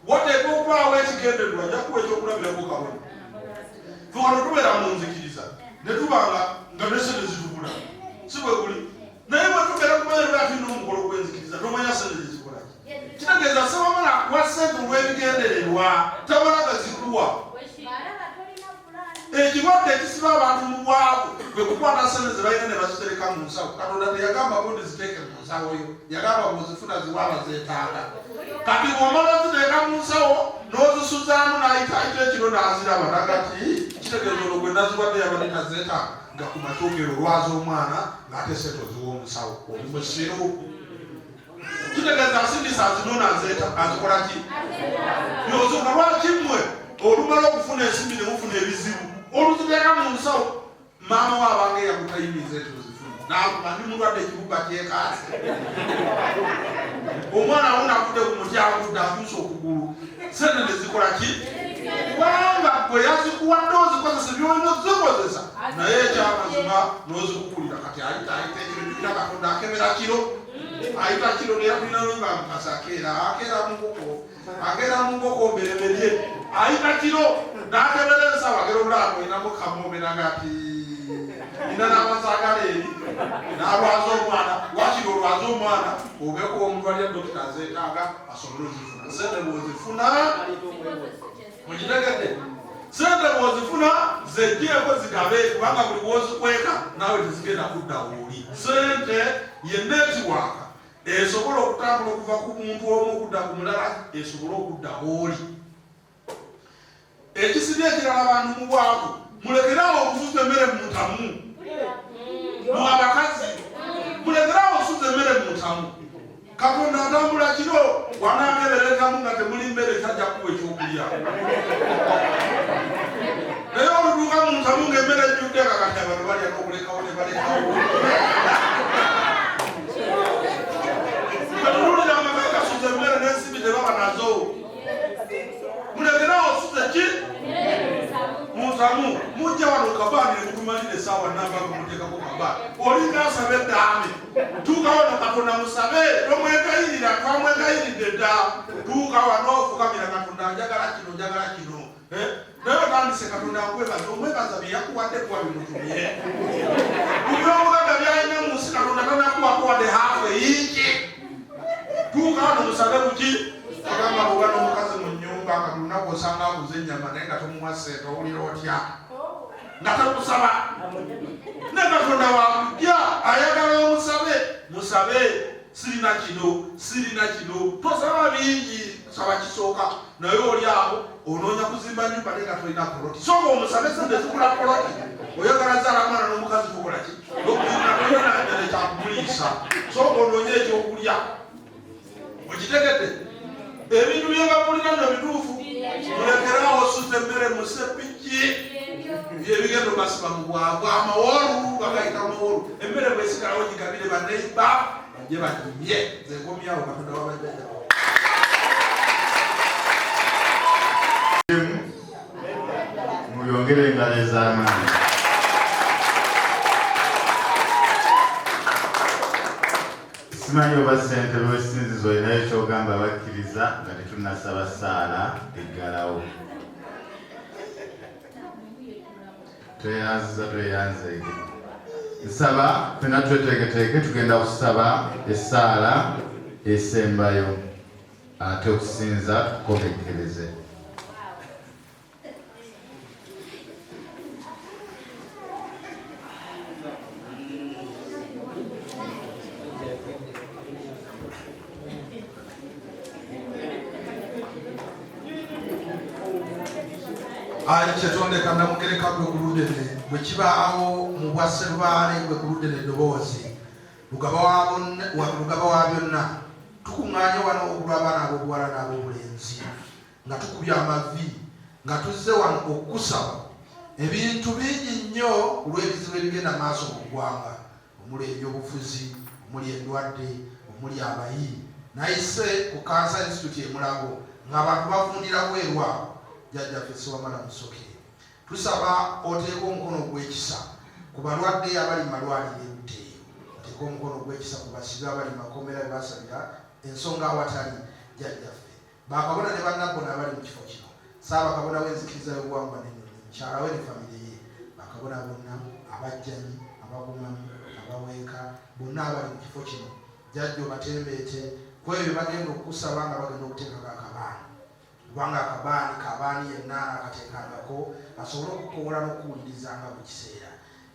wateeka okubaawo ekigendererwa jakuwa ekyokulabirako kabona fukano tubeera mu nzikiriza ne tubanga nga nesente zitubula si bwe guli naye bwe tubeera kumayerera ati n'omukolo gw'enzikiriza tomanya sente zezikolaki kitegeeza sebamala akuwa sente olw'ebigendererwa tabala gazikuwa ekirwadde ekisiba abantu mu bwavu bwe kukwata sente ze balina ne bazitereka mu nsawo Katonda teyagamba bundi ziteeke mu nsawo yo yagamba bwozifuna ziwaaba zeetaaga kati bw'omala ziteeka mu nsawo n'ozisuzaamu n'ayitaayita ekiro n'aziraba nagati kitegeeza olwo gwe naziwadde yabadde tazeetaaga nga ku matookero olwaza omwana ng'ate sente oziwa omusawo oli musiru kitegeeza asindisa azinoona azikola ki yozuka lwakimmwe olumala okufuna ensimbi ne mufuna ebizibu oluziteeka mu nsawo maama waabange yakutayimiza ekyo zifuna nakuba ndi mulwadde ekibuga kyekaase omwana awunakudde ku muti agudde atuusa okugulu sente ne zikola ki kubanga gwe yazikuwadde ozikozesa byolina ozikozesa naye ekyamazima n'ozikukulira kati ayitaayita ekiro tulina Katonda akebera kiro ayita kiro neyatulina nga mukasa akeera mu nkoko mbereberye ayita kiro n'akebera ensawo agera obulago inamu kamuomeranga ati ina n'amasaagala eri n'alwaza omwana wakiri olwaza omwana obeeko omuntu alya dokita azeetaaga asobole ozifuna sente bwozifuna mukitegedde sente bwozifuna zejjeeko zigabe kubanga buli bwozikweka naawe tezigenda kudda wooli sente ye netiwaaka esobola okutambula okuva ku muntu omu okudda ku mulala esobola okudda wooli ekisibye ekirala abantu mu bwavu mulekerawo okusuza emmere mu ntamu mu abakazi mulekerawo okusuza emmere mu ntamu Katonda atambula kiro wanaakeberetamu nga temuli mmere tajja kuwa ekyokulya naye olutuuka mu ntamu ng'emmere ejjudde kakati abantu balya n'okulekawo ne balekawo katululira amaka gasuza emmere n'ensibi tebaba nazo mulekerawo osuze ki mutamu mujja wano kabaani nekutumalira essaawa namba kumuteekako kabaani olinga asabe eddaami tuuka wano Katonda musabe tomwegayirira twamwegayiridde dda tuuka wano ofukamira Katonda njagala kino naye otandise Katonda nkwebaza omwebaza bye yakuwadde kuwa bimutumye kubyobugaga byalina mu nsi Katonda tanakuwako wadde haafu eyingi tuuka wano musabe kuki agamba bwoba n'omukazi mu nnyumba nga lunaku osanga aguza ennyama naye nga tomuwa sente owulira otya nga takusaba ne Katonda wakujja ayagala omusabe musabe sirina kino tosaba bingi saba kisooka naye oli awo onoonya kuzimba nnyumba naye nga tolina poloti soka omusabe sente zikula poloti oyagala zaala mwana n'omukazi tukola ki okuyinatolinaembere kyakumuliisa soka onoonya ekyokulya okitegedde ebintu byebapulira no bituufu mulekerawo osuza emmere musepiki byebigendo basiba mu bwavu amawolu bagayita amawolu emmere bwesigalawo gigabire baneiba bajje bagimye zekomyawo Katonda wabajjaja muyongere engalo ez'amaanyi simanyi oba ssentebe w'essinzizo olinayo ekyogamba bakkiriza nga tetunnasaba ssaala eggalawo tweyanzeege nsaba fena tweteeketeeke tugenda kusaba essaala esembayo ate okusinza tukomekkereze kyetondeka namugereka gwe kuludene bwe kibaawo mu bwasserubaale gwe kuludene eddoboozi lugaba wa byonna tukuŋŋaanye wano okulwa abaana ab'obuwala n'ab'obulenzi nga tukubya amavi nga tuzze wano okukusaba ebintu bingi nnyo olw'ebizibu ebigenda maaso mu ggwanga omuli ebyobufuzi omuli endwadde omuli abayi nayise ku Cancer Institute e Mulago ng'abantu bavundira bwerwawo jjajjaffe Sewamala Musoke tusaba oteeka omukono gw'ekisa ku balwadde abali mu malwaliro ebuteeyo oteka omukono gw'ekisa ku basibe abali mu makomera be basabira ensonga awatali jjajjaffe bakabona ne bannabbona abali mu kifo kino saabakabona w'enzikiriza y'obuwangwa n'ennyonyi mukyala we ne famire ye bakabona bonna abajjanyi abagumamu abaweeka bonna abali mu kifo kino jjajja obatembeete ku ebyo bagenda okusaba nga bagenda okuteekako akabaani kubanga akabaani kabaani yenna akateekangako asobole okukowola n'okuwulirizanga mu kiseera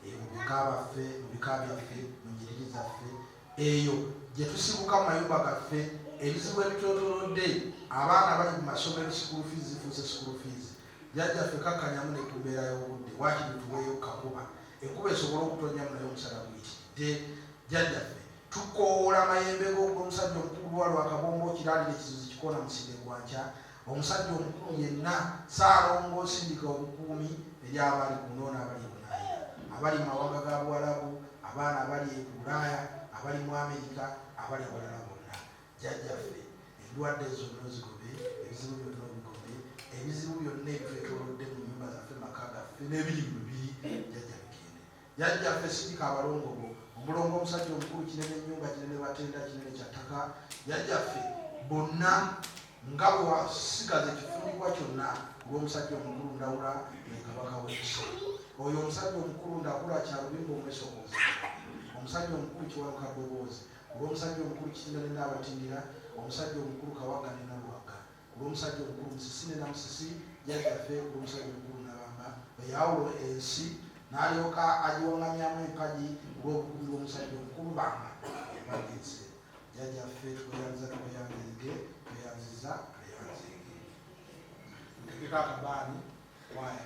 mu bika baffe mu bika byaffe mu njiriri zaffe eyo gye tusibuka mu mayumba gaffe ebizibu ebitotolodde abaana bali mu masomero school fees zifuuse school fees jjajjaffe kakkanyamu ne ku mbeera y'obudde waakiri tuweeyo kakuba enkuba esobole okutonyamu naye omusala guyitiridde jjajjaffe tukoola amayembe g'omusajja omukulu wa lwakabombo kiraalira ekizuzi kikoona musinde gwanca omusajja omukulu yenna saalongo osindika obukuumi eri abali ku noona abali bunaaya abali mu mawanga ga Buwalabu abaana abali e Bulaaya abali mu Amerika abali abalala bonna jjajjaffe endwadde ezo nozigobe ebizibu byonna obigobe ebizibu byonna ebitwetoolodde mu nnyumba zaffe maka gaffe n'ebiri mu bibiri jjajja bigende jjajjaffe sindika abalongo bo omulongo omusajja omukulu kinene ennyumba kinene batenda kinene kyattaka jjajjaffe bonna nga bwe wasigaza ekifunikwa kyonna olw'omusajja omukulu Ndawula ne Kabaka w'Ekisa oyo omusajja omukulu Ndakula Kyalubimba omwesokoze omusajja omukulu Kiwanuka Ddoboozi olw'omusajja omukulu Kitinda ne Nabatindira omusajja omukulu Kawaga ne Nalwaga olw'omusajja omukulu Musisi ne Namusisi jjajjaffe olw'omusajja omukulu Nabamba eyawulo ensi n'alyoka agiwaŋŋamyamu empagi olw'obukubi bw'omusajja omukulu Bamba yabagenze jjajjaffe tweyanziza tweyanzige tweyanziza tweyanzige tegeka akabaani waya